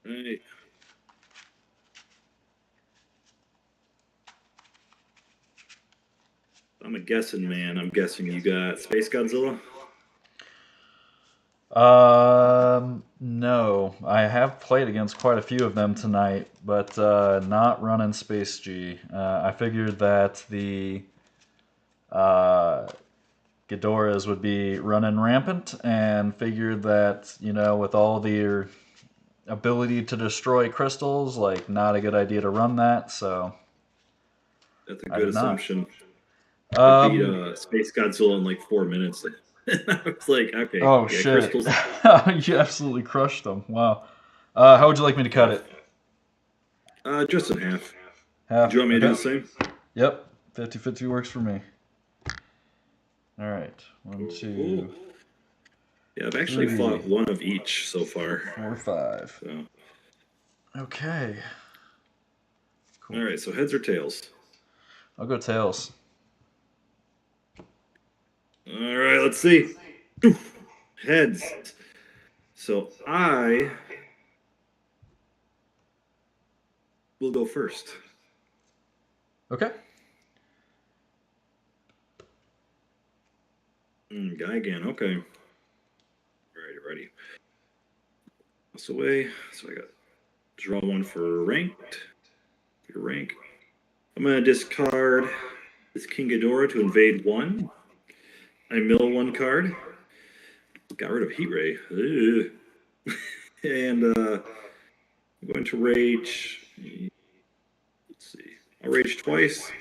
Right. I'm a guessing man. I'm guessing you got Space Godzilla. No. I have played against quite a few of them tonight, but not running Space G. I figured that the Ghidorahs would be running rampant, and figured that, with all their ability to destroy crystals, like, not a good idea to run that, so That's a I good did not. assumption. I beat Space Godzilla in like 4 minutes. I was like, okay, Oh yeah, shit! crystals. You absolutely crushed them. Wow. How would you like me to cut it? Just in half. Half. Do you want me to do Okay. the same? Yep. 50-50 works for me. All right. 1, 2. Yeah, I've actually 3, fought one of each so far. 4, 5. So. Okay. Cool. All right. So heads or tails? I'll go tails. All right. Let's see. Heads. So I will go first. Okay. Guy again. Okay. Ready. This away. So I got draw one for ranked. Your rank. I'm gonna discard this King Ghidorah to invade 1. I mill 1 card. Got rid of Heat Ray. And I'm going to rage. Let's see. I'll rage twice.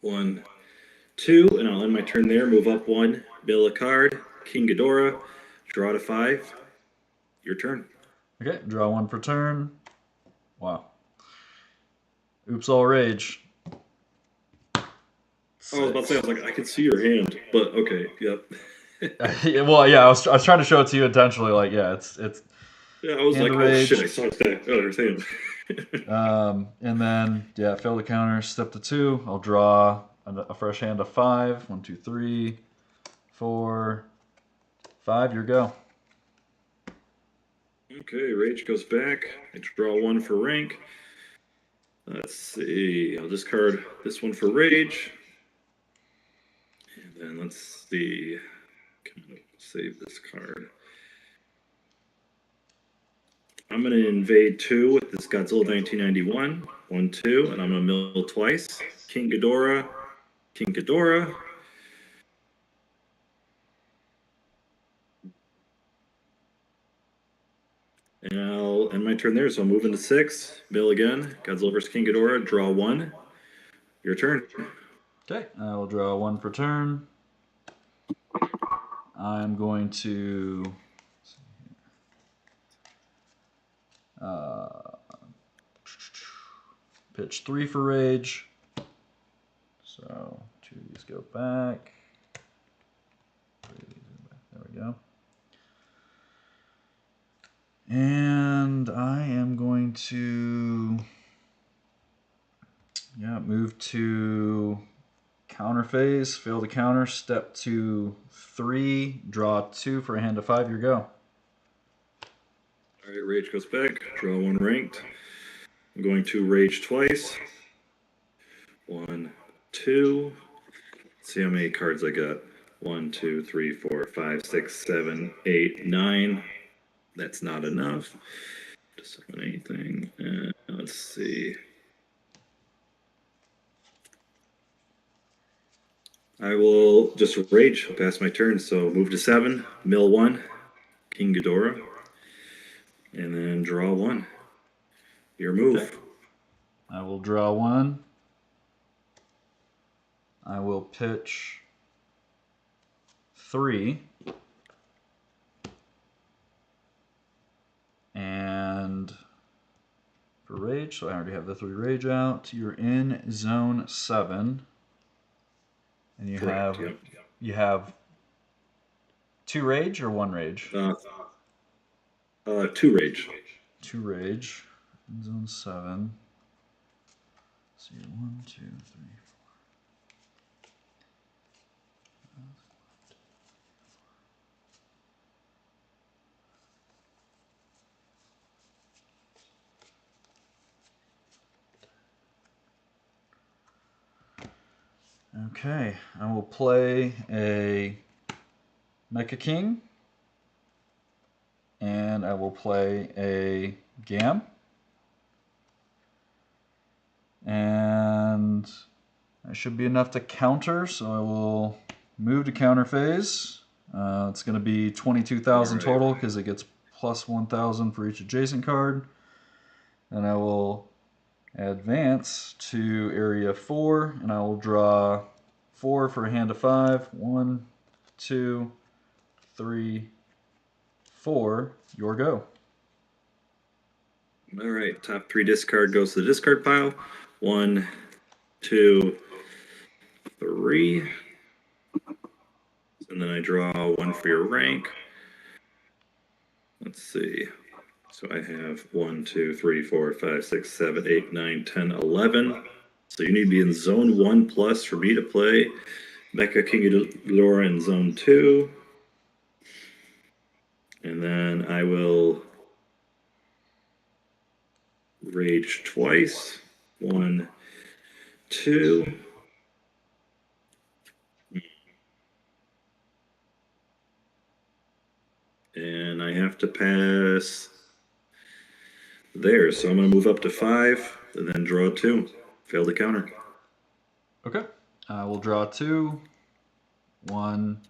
1, 2, and I'll end my turn there. Move up 1, mill a card. King Ghidorah. Draw to 5. Your turn. Okay. Draw 1 per turn. Wow. Oops! All rage. I was about to say, I was like, I can see your hand, but okay, yep. Well, yeah, I was trying to show it to you intentionally. Like, yeah, it's. Yeah, I was hand like, to oh rage. shit, I saw that other hand. And then, yeah, fail the counter, step to 2. I'll draw a fresh hand of 5. 1, 2, 3, 4, 5. Your go. Okay, rage goes back. I draw 1 for rank. Let's see. I'll discard this one for rage. And then let's see. Can I save this card? I'm going to invade 2 with this Godzilla 1991. 1, 2, and I'm going to mill twice. King Ghidorah. King Ghidorah. And I'll end my turn there, so I'll move into 6. Mill again. Godzilla vs. King Ghidorah. Draw 1. Your turn. Okay, I will draw 1 per turn. I'm going to pitch 3 for rage. So 2 of these go back. 3 of these go back. There we go. And I am going to move to counter phase, fail the counter, step to 3, draw 2 for a hand of 5. Your go. All right, rage goes back. Draw 1 ranked. I'm going to rage twice. 1, 2. Let's see how many cards I got. 1, 2, 3, 4, 5, 6, 7, 8, 9. That's not enough to summon anything. Let's see. I will just rage. I'll pass my turn. So move to 7, mill 1, King Ghidorah, and then draw 1. Your move. Okay. I will draw 1. I will pitch 3. And rage, so I already have the 3 rage out. You're in zone 7. And you Correct, have yep. you have 2 rage or 1 rage? 2 rage. 2 rage. In zone 7. So you're 1, 2, 3, 4. Okay, I will play a Mecha King. And I will play a Gam. And that should be enough to counter, so I will move to counter phase. It's going to be 22,000 total because it gets plus 1,000 for each adjacent card. And I will advance to area 4, and I will draw 4 for a hand of 5. 1, 2, 3, 4. Your go. All right, top 3 discard goes to the discard pile. 1, 2, 3. And then I draw 1 for your rank. Let's see. So I have 1, 2, 3, 4, 5, 6, 7, 8, 9, 10, 11. So you need to be in zone 1 plus for me to play Mecha King Ghidorah in zone 2. And then I will rage twice. 1, 2. And I have to pass there, so I'm going to move up to 5 and then draw 2. Fail to counter. Okay. I will draw 2. 1,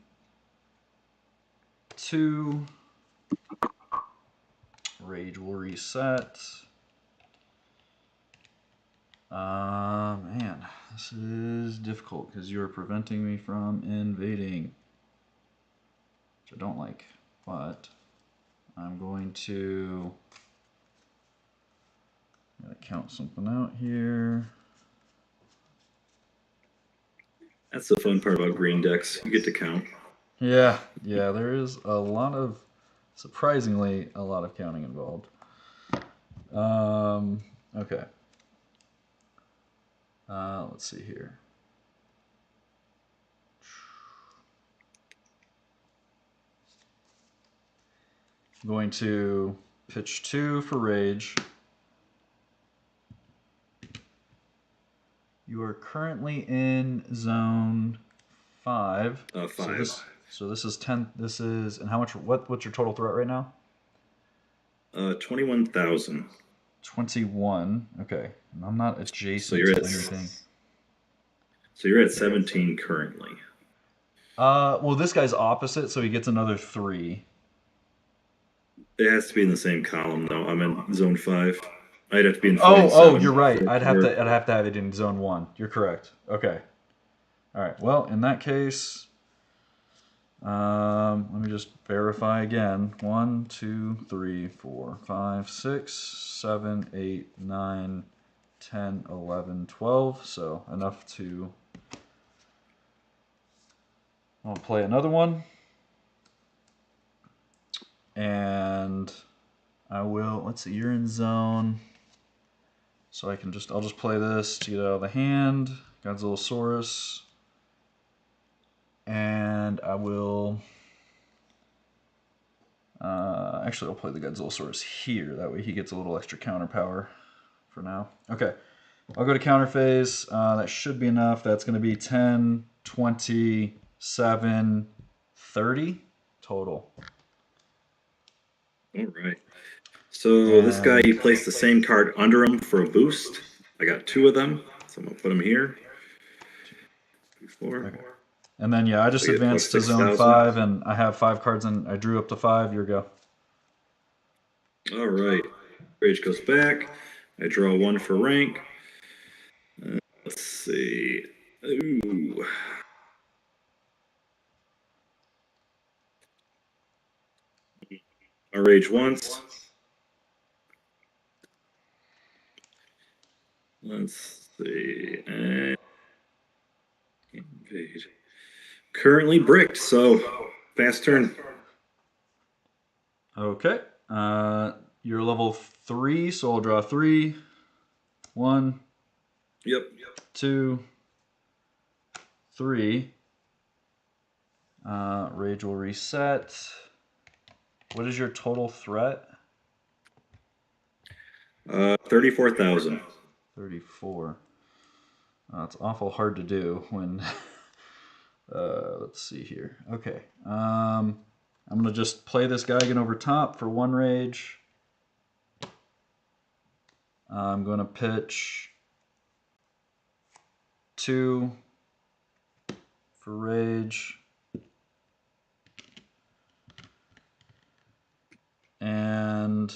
2. Rage will reset. Man, this is difficult because you're preventing me from invading, which I don't like, but I'm going to count something out here. That's the fun part about green decks. You get to count. Yeah, there is surprisingly, a lot of counting involved. Okay. Let's see here. I'm going to pitch 2 for rage. You are currently in zone 5. 5. So this is 10. This is, and how much? What's your total threat right now? 21,000. 21. Okay, and I'm not adjacent So you're to at anything. So you're at 17 currently. Well, this guy's opposite, so he gets another 3. It has to be in the same column, though. I'm in zone 5. I'd have to be in 47. Oh, you're right. I'd have to have it in zone 1. You're correct. Okay. All right. Well, in that case, let me just verify again. 1, 2, 3, 4, 5, 6, 7, 8, 9, 10, 11, 12. So enough to. I'll play another one. And I will. Let's see. You're in zone. So I'll just play this to get out of the hand. Godzilla. And I will. Actually, I'll play the Godzilla here. That way he gets a little extra counter power for now. Okay. I'll go to counter phase. That should be enough. That's going to be 10, 27, 30 total. All right. So this guy, you place the same card under him for a boost. I got 2 of them, so I'm going to put them here. 4. Okay. And then, I just advanced to zone 5, and I have 5 cards, and I drew up to 5. Your go. All right. Rage goes back. I draw 1 for rank. Let's see. Ooh. I rage once. Let's see. Invade. Currently bricked, so fast turn. Okay. You're level 3, so I'll draw 3. 1. Yep. 2. 3. Rage will reset. What is your total threat? 34,000. 34. It's awful hard to do when. Let's see here. Okay. I'm gonna just play this Geigen over top for 1 rage. I'm gonna pitch 2 for rage. And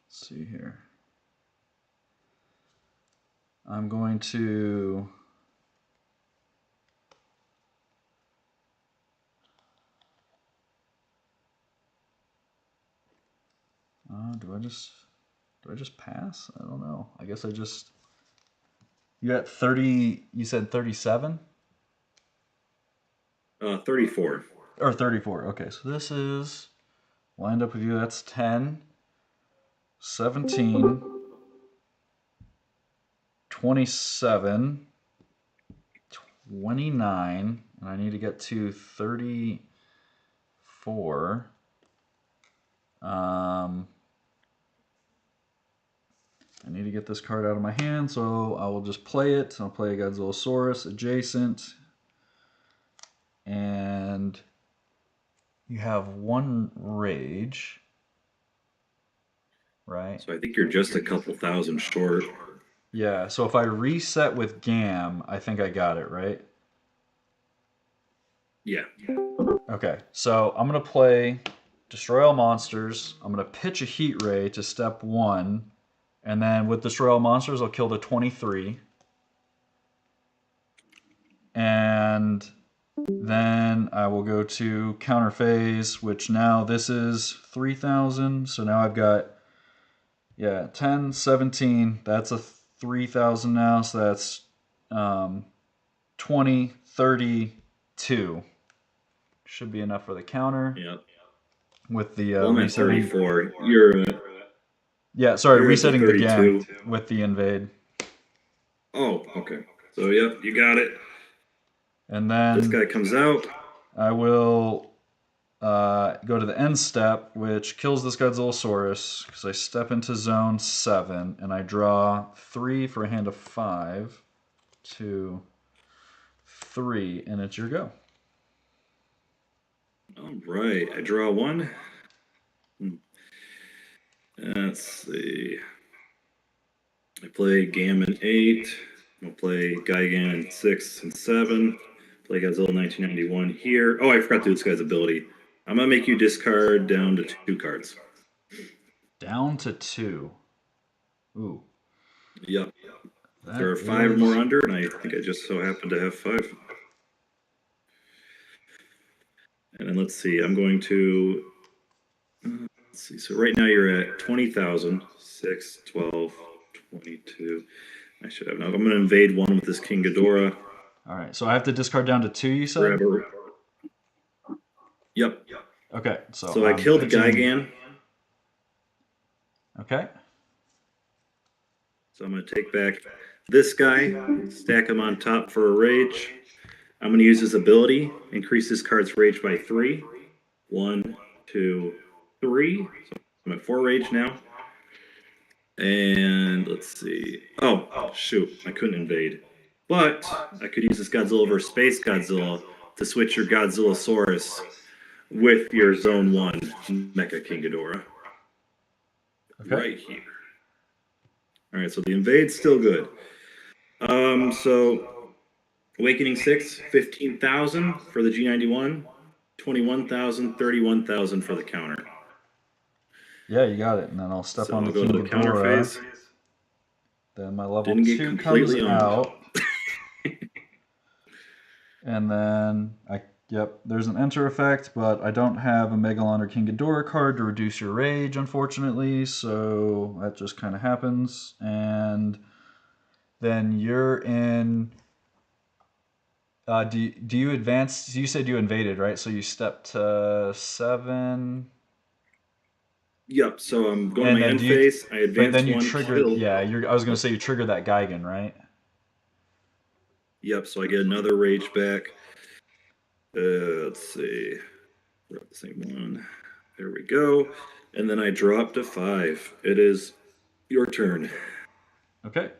let's see here. I'm going to do I just pass? I don't know. I guess I just. You got 30. You said 37? 34. Or 34. Okay, so this is lined up with you. That's 10, 17, 27, 29, and I need to get to 34. I need to get this card out of my hand, so I will just play it. I'll play a Godzilla adjacent. And you have 1 rage, right? So I think you're just a couple thousand short. Yeah, so if I reset with GAM, I think I got it, right? Yeah. Okay, so I'm going to play Destroy All Monsters. I'm going to pitch a Heat Ray to step 1. And then with Destroy All Monsters, I'll kill the 23. And then I will go to Counter Phase, which now this is 3,000. So now I've got, 10, 17. That's a 3,000 now. So that's 20, 32. Should be enough for the counter. Yeah. With the Well, I'm at resetting. 34. You're sorry, you're resetting the at GAM 32. with the invade. Oh, okay. So, yep, you got it. And then This guy comes out. I will go to the end step, which kills this Godzilla because I step into zone 7 and I draw 3 for a hand of 5, 2, 3, and it's your go. All right, I draw 1. Let's see. I play Gammon 8. I'll play Gigan 6 and 7. Play Godzilla 1991 here. Oh, I forgot to do this guy's ability. I'm going to make you discard down to 2 cards. Down to 2. Ooh. Yep. That There are 5 is- more under, and I think I just so happen to have 5. And then let's see. I'm going to... let's see. So right now you're at 20,000. 6, 12, 22. I should have. Now I'm going to invade 1 with this King Ghidorah. All right, so I have to discard down to 2, you said? Grab a... Yep. Okay, so So I killed Gigan. Okay. So I'm going to take back this guy, stack him on top for a rage. I'm going to use his ability, increase this card's rage by 3. 1, 2, 3. So I'm at 4 rage now. And let's see. Oh, shoot. I couldn't invade. But I could use this Godzilla vs. Space Godzilla to switch your Godzillasaurus with your Zone 1 Mecha King Ghidorah. Okay. Right here. All right, so the invade's still good. So Awakening 6, 15,000 for the G91, 21,000, 31,000 for the counter. Yeah, you got it. And then I'll step So on I'll the go King to the counter Ghidorah. phase. Then my level Didn't get 2 comes completely owned. out. And then I Yep, there's an enter effect, but I don't have a Megalon or King Ghidorah card to reduce your rage, unfortunately, so that just kind of happens. And then you're in... do you advance? You said you invaded, right? So you stepped to 7... Yep. So I'm going And my then end do you... phase. I But advance then you one. trigger... Kill. Yeah, I was going to say you trigger that Gigan, right? Yep. So I get another rage back. Let's see. We're at the same one. There we go. And then I drop to 5. It is your turn. Okay.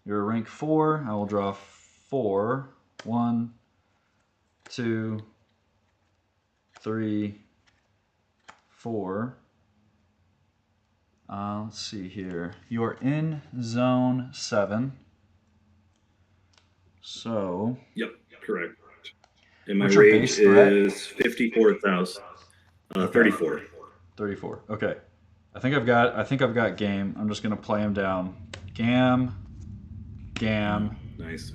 You're rank 4. I will draw 4. 1, 2, 3, 4. Let's see here. You are in zone 7. So. Yep, correct. And my What's your rage base threat? is 54,000. 34. 34. Okay. I think I've got game. I'm just gonna play him down. Gam. Nice.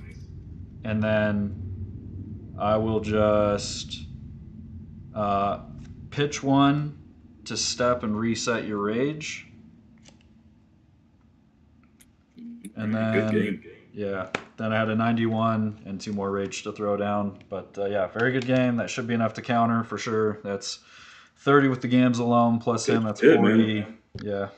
And then I will just pitch 1 to step and reset your rage. And then, good game. Yeah, then I had a 91 and 2 more rage to throw down. But yeah, very good game. That should be enough to counter for sure. That's 30 with the Gams alone, plus him, that's 40. Man. Yeah.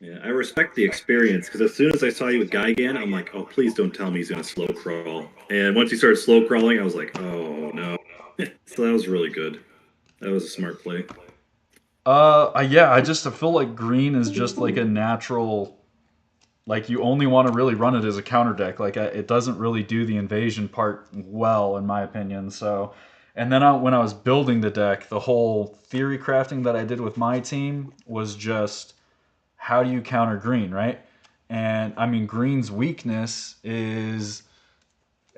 Yeah, I respect the experience because as soon as I saw you with Gigan, I'm like, oh, please don't tell me he's going to slow crawl. And once he started slow crawling, I was like, oh, no. So that was really good. That was a smart play. Yeah, I feel like green is just like a natural, like you only want to really run it as a counter deck. Like it doesn't really do the invasion part well, in my opinion. So, and then when I was building the deck, the whole theory crafting that I did with my team was just how do you counter green, right? And I mean, green's weakness is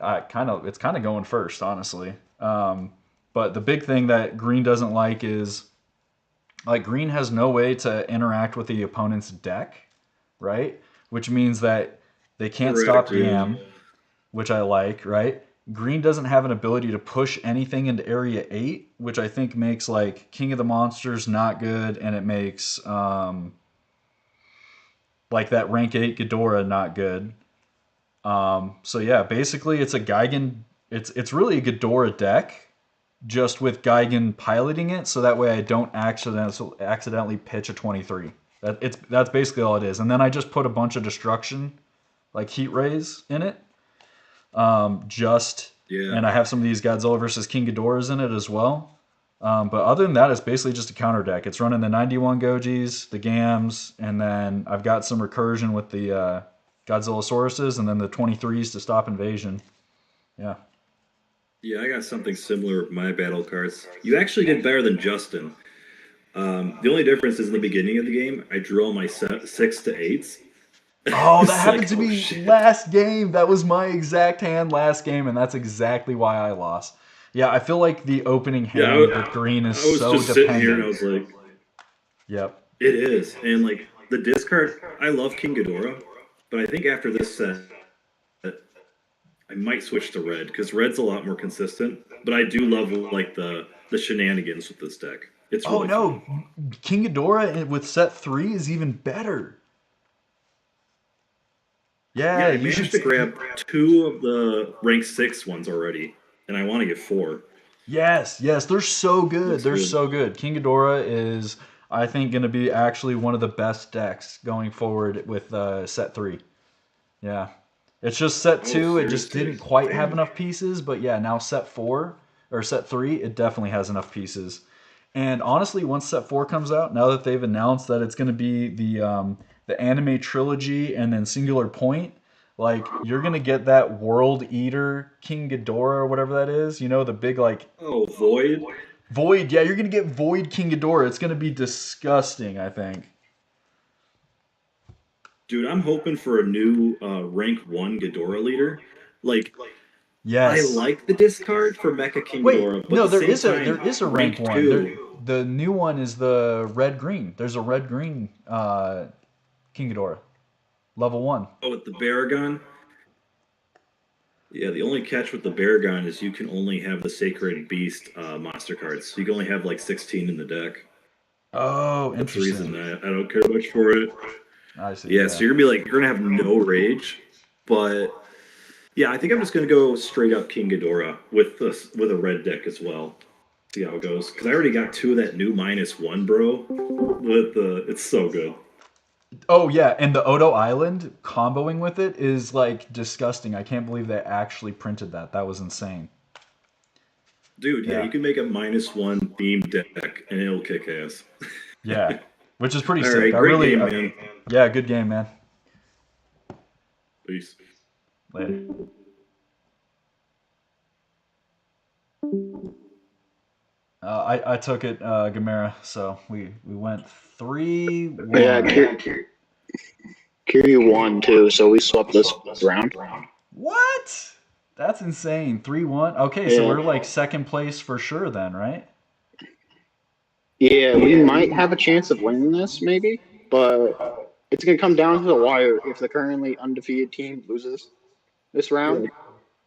it's kind of going first, honestly. But the big thing that green doesn't like is like green has no way to interact with the opponent's deck, right? Which means that they can't stop Correct, yeah. Gam, which I like, right? Green doesn't have an ability to push anything into Area 8, which I think makes like King of the Monsters not good, and it makes like that rank 8 Ghidorah not good. So yeah, basically it's a Gigan. It's really a Ghidorah deck, just with Gigan piloting it, so that way I don't accidentally pitch a 23. That's basically all it is. And then I just put a bunch of destruction, like heat rays, in it. And I have some of these Godzilla versus King Ghidorahs in it as well. But other than that, it's basically just a counter deck. It's running the 91 Gojis, the Gams, and then I've got some recursion with the Godzillosauruses, and then the 23s to stop invasion. Yeah. Yeah, I got something similar with my battle cards. You actually did better than Justin. The only difference is in the beginning of the game, I drew all my 6 to 8s. Oh, that happened to me last game. That was my exact hand last game, and that's exactly why I lost. Yeah, I feel like the opening hand with green is so I was just sitting here and I was like, yep. It is. And like the discard, I love King Ghidorah, but I think after this set, I might switch to red because red's a lot more consistent. But I do love like the shenanigans with this deck. It's really fun. King Ghidorah with set 3 is even better. Yeah, I managed to grab 2 of the rank 6 ones already, and I want to get 4. Yes, they're so good. They're so good. King Ghidorah is, I think, going to be actually one of the best decks going forward with set 3. Yeah. It's just set 2, it just didn't quite have enough pieces, but yeah, now set 4, or set 3, it definitely has enough pieces. And honestly, once set 4 comes out, now that they've announced that it's going to be the anime trilogy and then Singular Point, like, you're going to get that World Eater King Ghidorah or whatever that is. You know, the big, like... Oh, Void? Void, yeah, you're going to get Void King Ghidorah. It's going to be disgusting, I think. Dude, I'm hoping for a new rank 1 Ghidorah leader. Like, yes. I like the discard for Mecha King Ghidorah, but no, at the there same is a rank 1. 2. The new one is the red-green. There's a red-green King Ghidorah. Level 1. Oh, with the Baragon? Yeah, the only catch with the bear gun is you can only have the Sacred Beast monster cards. So you can only have like 16 in the deck. Oh, That's the reason interesting. I don't care much for it. I see. Yeah, so you're gonna be like you're gonna have no rage, but yeah, I think I'm just gonna go straight up King Ghidorah with a red deck as well. See how it goes. Because I already got 2 of that new -1, bro. With the it's so good. Oh yeah, and the Odo Island comboing with it is like disgusting. I can't believe they actually printed that. That was insane. Dude, yeah, Yeah. you can make a -1 themed deck and it'll kick ass. Yeah, which is pretty All sick. right, great game, man. Yeah, good game, man. Peace. Later. I took it, Gamera, so we went 3-1. Yeah, Kiryu won too, so we swept this round. What? That's insane. 3-1. Okay, so we're like second place for sure then, right? Yeah, we might have a chance of winning this, maybe, but it's gonna come down to the wire if the currently undefeated team loses this round.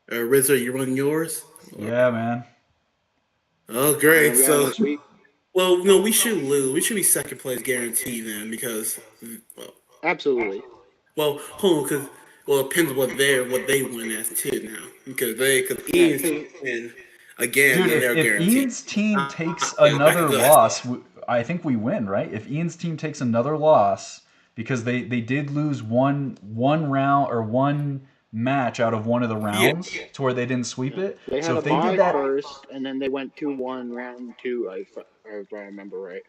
Riz, are you running yours? Yeah, man. Oh, great. we have So, no sweep. well, no, we should lose. We should be second place guaranteed then because, well, absolutely. Well, hold on, because it depends what they win as too now because Ian's team win again, Dude, then they're if guaranteed. Ian's team takes Yeah, back another to us. loss, I think we win, right? If Ian's team takes another loss, because they did lose one round or one match out of one of the rounds to where they didn't sweep it. They had So a if they bye did that, first, and then they went 2-1 round 2. If I remember right.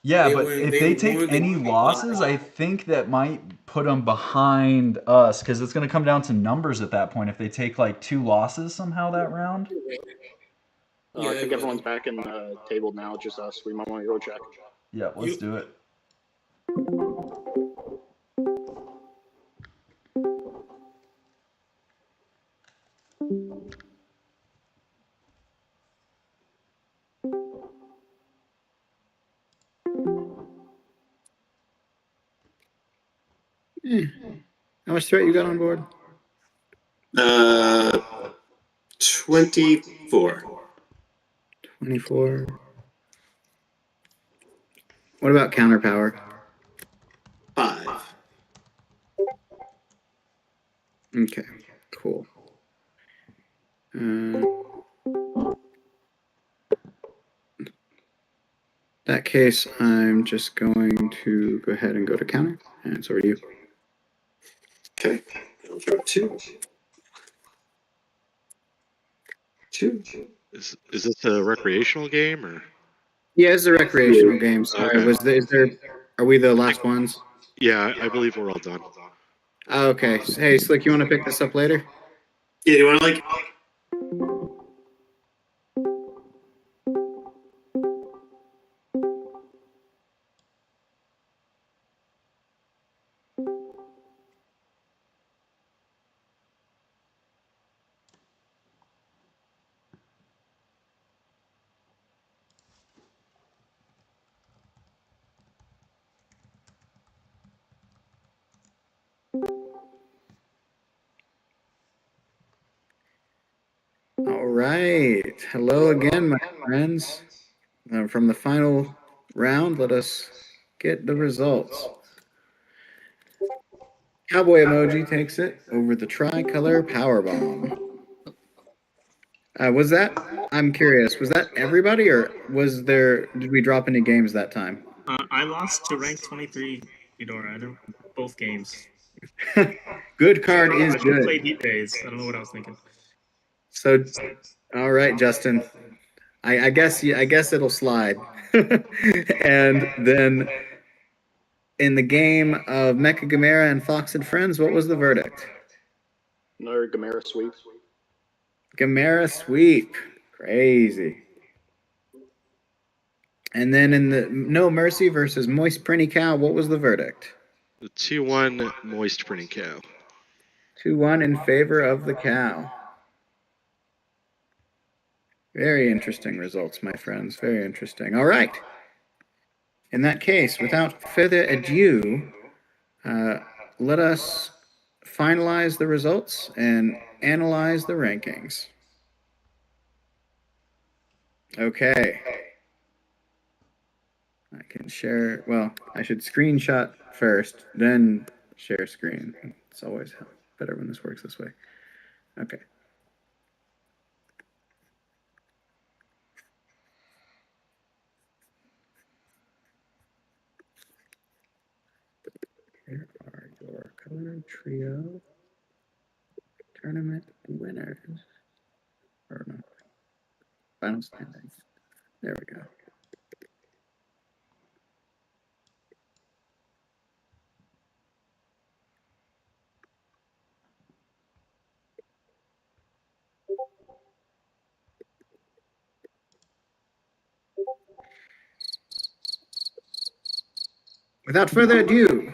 yeah, They but win- if they they take won, they any won. losses, I think that might put them behind us because it's going to come down to numbers at that point. If they take like 2 losses somehow that round. I think everyone's back in the table now, just us. We might want to go check. Yeah, let's do it. How much threat you got on board? 24. 24. What about counter power? 5. Okay, cool. That case, I'm just going to go ahead and go to counter, and so are you. Okay, I'll drop 2. 2. Is this a recreational game or? Yeah, it's a recreational game. Sorry, Okay. Are we the last ones? Yeah, I believe we're all done. Okay. Hey, Slick, you want to pick this up later? Yeah, you want to All right. Hello again, my friends. From the final round, let us get the results. Cowboy emoji takes it over the tricolor powerbomb. Was that? I'm curious. Was that everybody, or did we drop any games that time? I lost to rank 23, Ghidorah. I don't both games. Good card is I should have good. played Heat Days. I don't know what I was thinking. So, all right, Justin. I guess it'll slide. And then in the game of Mecha Gamera and Fox and Friends, what was the verdict? Another Gamera sweep. Gamera sweep. Crazy. And then in the No Mercy versus Moist Printy Cow, what was the verdict? The 2-1 Moist Printing Cow. 2-1 in favor of the cow. Very interesting results, my friends. Very interesting. All right. In that case, without further ado, let us finalize the results and analyze the rankings. Okay. I can share, well, I should screenshot first, then share screen. It's always better when this works this way. Okay. Here are your color trio tournament winners. Or no, final standings. There we go. Without further ado,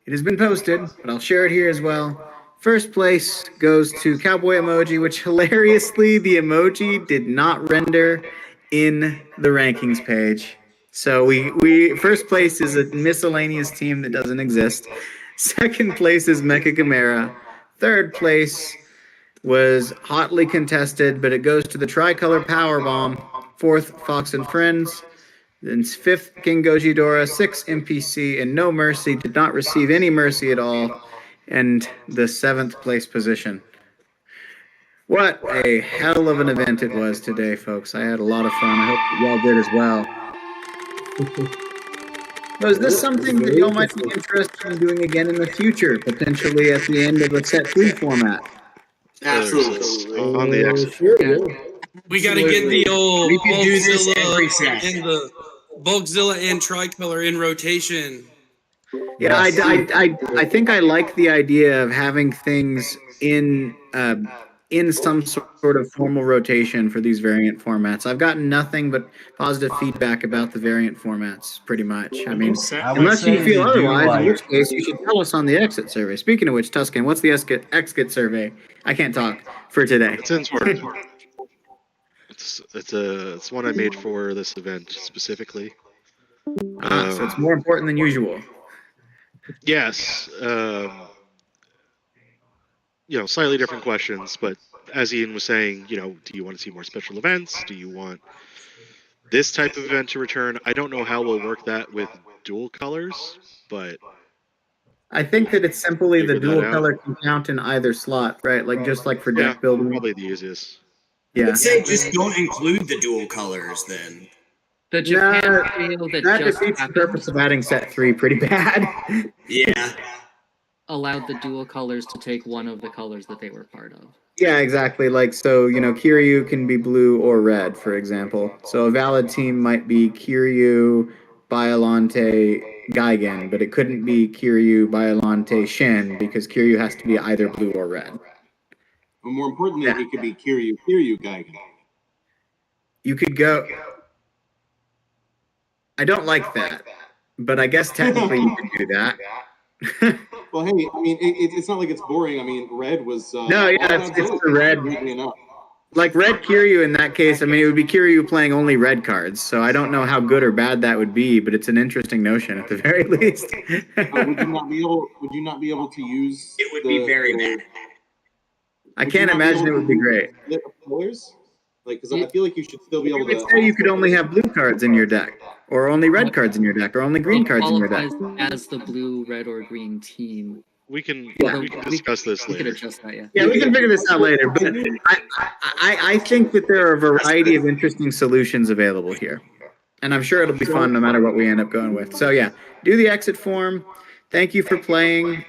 it has been posted, but I'll share it here as well. First place goes to Cowboy Emoji, which hilariously, the emoji did not render in the rankings page. So we first place is a miscellaneous team that doesn't exist. Second place is Mecha Gamera. Third place was hotly contested, but it goes to the Tricolor Powerbomb. Fourth, Fox and Friends. Then fifth, King Gojidora, sixth, NPC, and No Mercy did not receive any mercy at all, and the seventh place position. What a hell of an event it was today, folks. I had a lot of fun. I hope y'all did as well. So is this something that y'all might be interested in doing again in the future, potentially at the end of a set 3 format? Absolutely. On the exit. Sure, yeah. We got to get the old We could do this every Bulkzilla set. and the Bulkzilla and Tricolor in rotation. Yeah, I think I like the idea of having things in some sort of formal rotation for these variant formats. I've gotten nothing but positive feedback about the variant formats, pretty much. I mean, I would unless you say feel you do otherwise, in like- which case you should tell us on the exit survey. Speaking of which, Tuscan, what's the exit survey? I can't talk for today. It's in sort. It's one I made for this event specifically. So it's more important than usual. Yes. Slightly different questions, but as Ian was saying, do you want to see more special events? Do you want this type of event to return? I don't know how we'll work that with dual colors, but I think that it's simply the Figure that dual out. color can count in either slot, right? Like just like for deck building. Probably the easiest. Yeah. I'd say just don't include the dual colors then. The Japan trio that that just defeats the happened purpose of adding set 3 pretty bad. Yeah. allowed the dual colors to take one of the colors that they were part of. Yeah, exactly. Like, so, Kiryu can be blue or red, for example. So a valid team might be Kiryu, Biolante, Gaigen, but it couldn't be Kiryu, Biolante, Shen, because Kiryu has to be either blue or red. But more importantly, he could be Kiryu Gaigen. You could go... I don't like that, but I guess technically you could do that. Well, hey, I mean, it's not like it's boring. I mean, red was... No, yeah, it's the red. Like red Kiryu in that case, I mean, it would be Kiryu playing only red cards, so I don't know how good or bad that would be, but it's an interesting notion at the very least. Would you not be able to use... It would be very bad. I can't imagine it would be great. Colors? Like, because I feel like you should still be able You to... could say you could only have blue cards in your deck, or only red cards in your deck, or only green cards in your deck. As the blue, red, or green team. We can Yeah. discuss this We could later. adjust that, yeah. Yeah, we can figure this out later, but I think that there are a variety of interesting solutions available here. And I'm sure it'll be fun no matter what we end up going with. So yeah, do the exit form. Thank you for playing.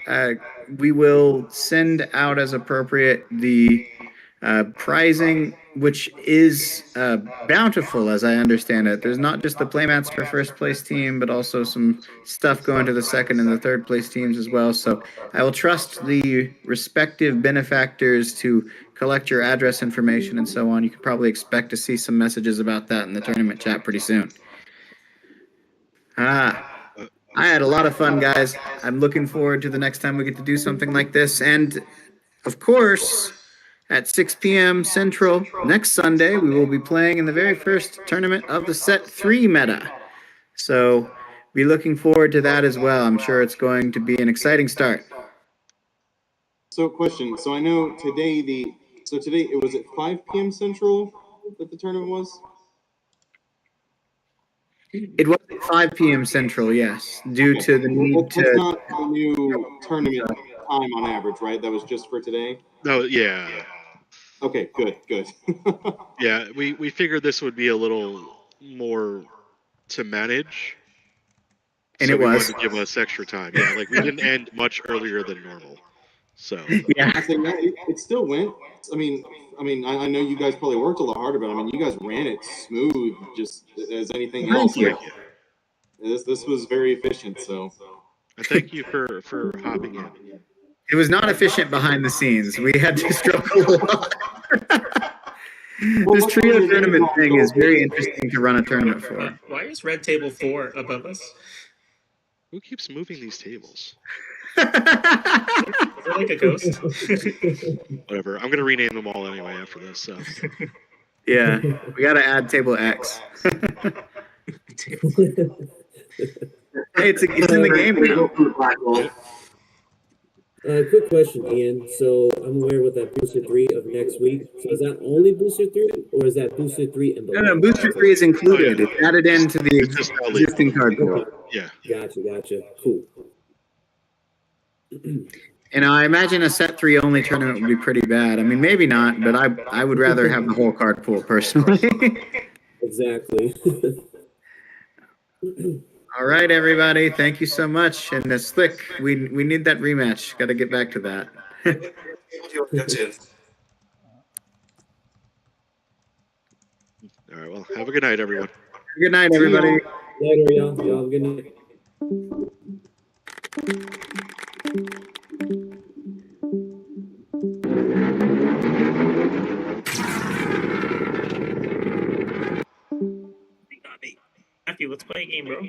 We will send out as appropriate the prizing, which is bountiful as I understand it. There's not just the playmats for first place team, but also some stuff going to the second and the third place teams as well. So I will trust the respective benefactors to collect your address information and so on. You can probably expect to see some messages about that in the tournament chat pretty soon. I had a lot of fun, guys. I'm looking forward to the next time we get to do something like this. And of course, at 6 p.m. Central next Sunday, we will be playing in the very first tournament of the Set 3 meta. So be looking forward to that as well. I'm sure it's going to be an exciting start. So question. So I know today today it was at 5 p.m. Central that the tournament was. It was at 5 p.m. Central, yes, due to the need That's to. not the new tournament time on average, right? That was just for today. No, yeah. Okay, good. Yeah, we figured this would be a little more to manage. And so it we was. wanted to give us extra time. Yeah, like we didn't end much earlier than normal. So yeah, I say it still went. I mean, I know you guys probably worked a lot harder, but I mean, you guys ran it smooth, just as anything Thank else. you. Like, this was very efficient. So, and thank you for hopping in. It was not efficient behind the scenes. We had to struggle a lot. This trio tournament thing is very interesting to run a tournament for. Why is Red Table 4 above us? Who keeps moving these tables? Is it like a ghost? Whatever. I'm gonna rename them all anyway after this. So. Yeah, we got to add table X. Hey, it's in the game now. Quick question, Ian. So I'm aware with that Booster 3 of next week. So is that only Booster 3, or is that Booster 3 and below? No, Booster 3 is included. It's added into the existing card pool. Yeah. Gotcha. Cool. And I imagine a set 3 only tournament would be pretty bad. I mean, maybe not, but I would rather have the whole card pool personally. Exactly. All right, everybody. Thank you so much. And Slick, we need that rematch. Got to get back to that. All right. Well, have a good night, everyone. Good night, everybody. Later, y'all. Y'all have a good night. Matthew, let's play a game, bro.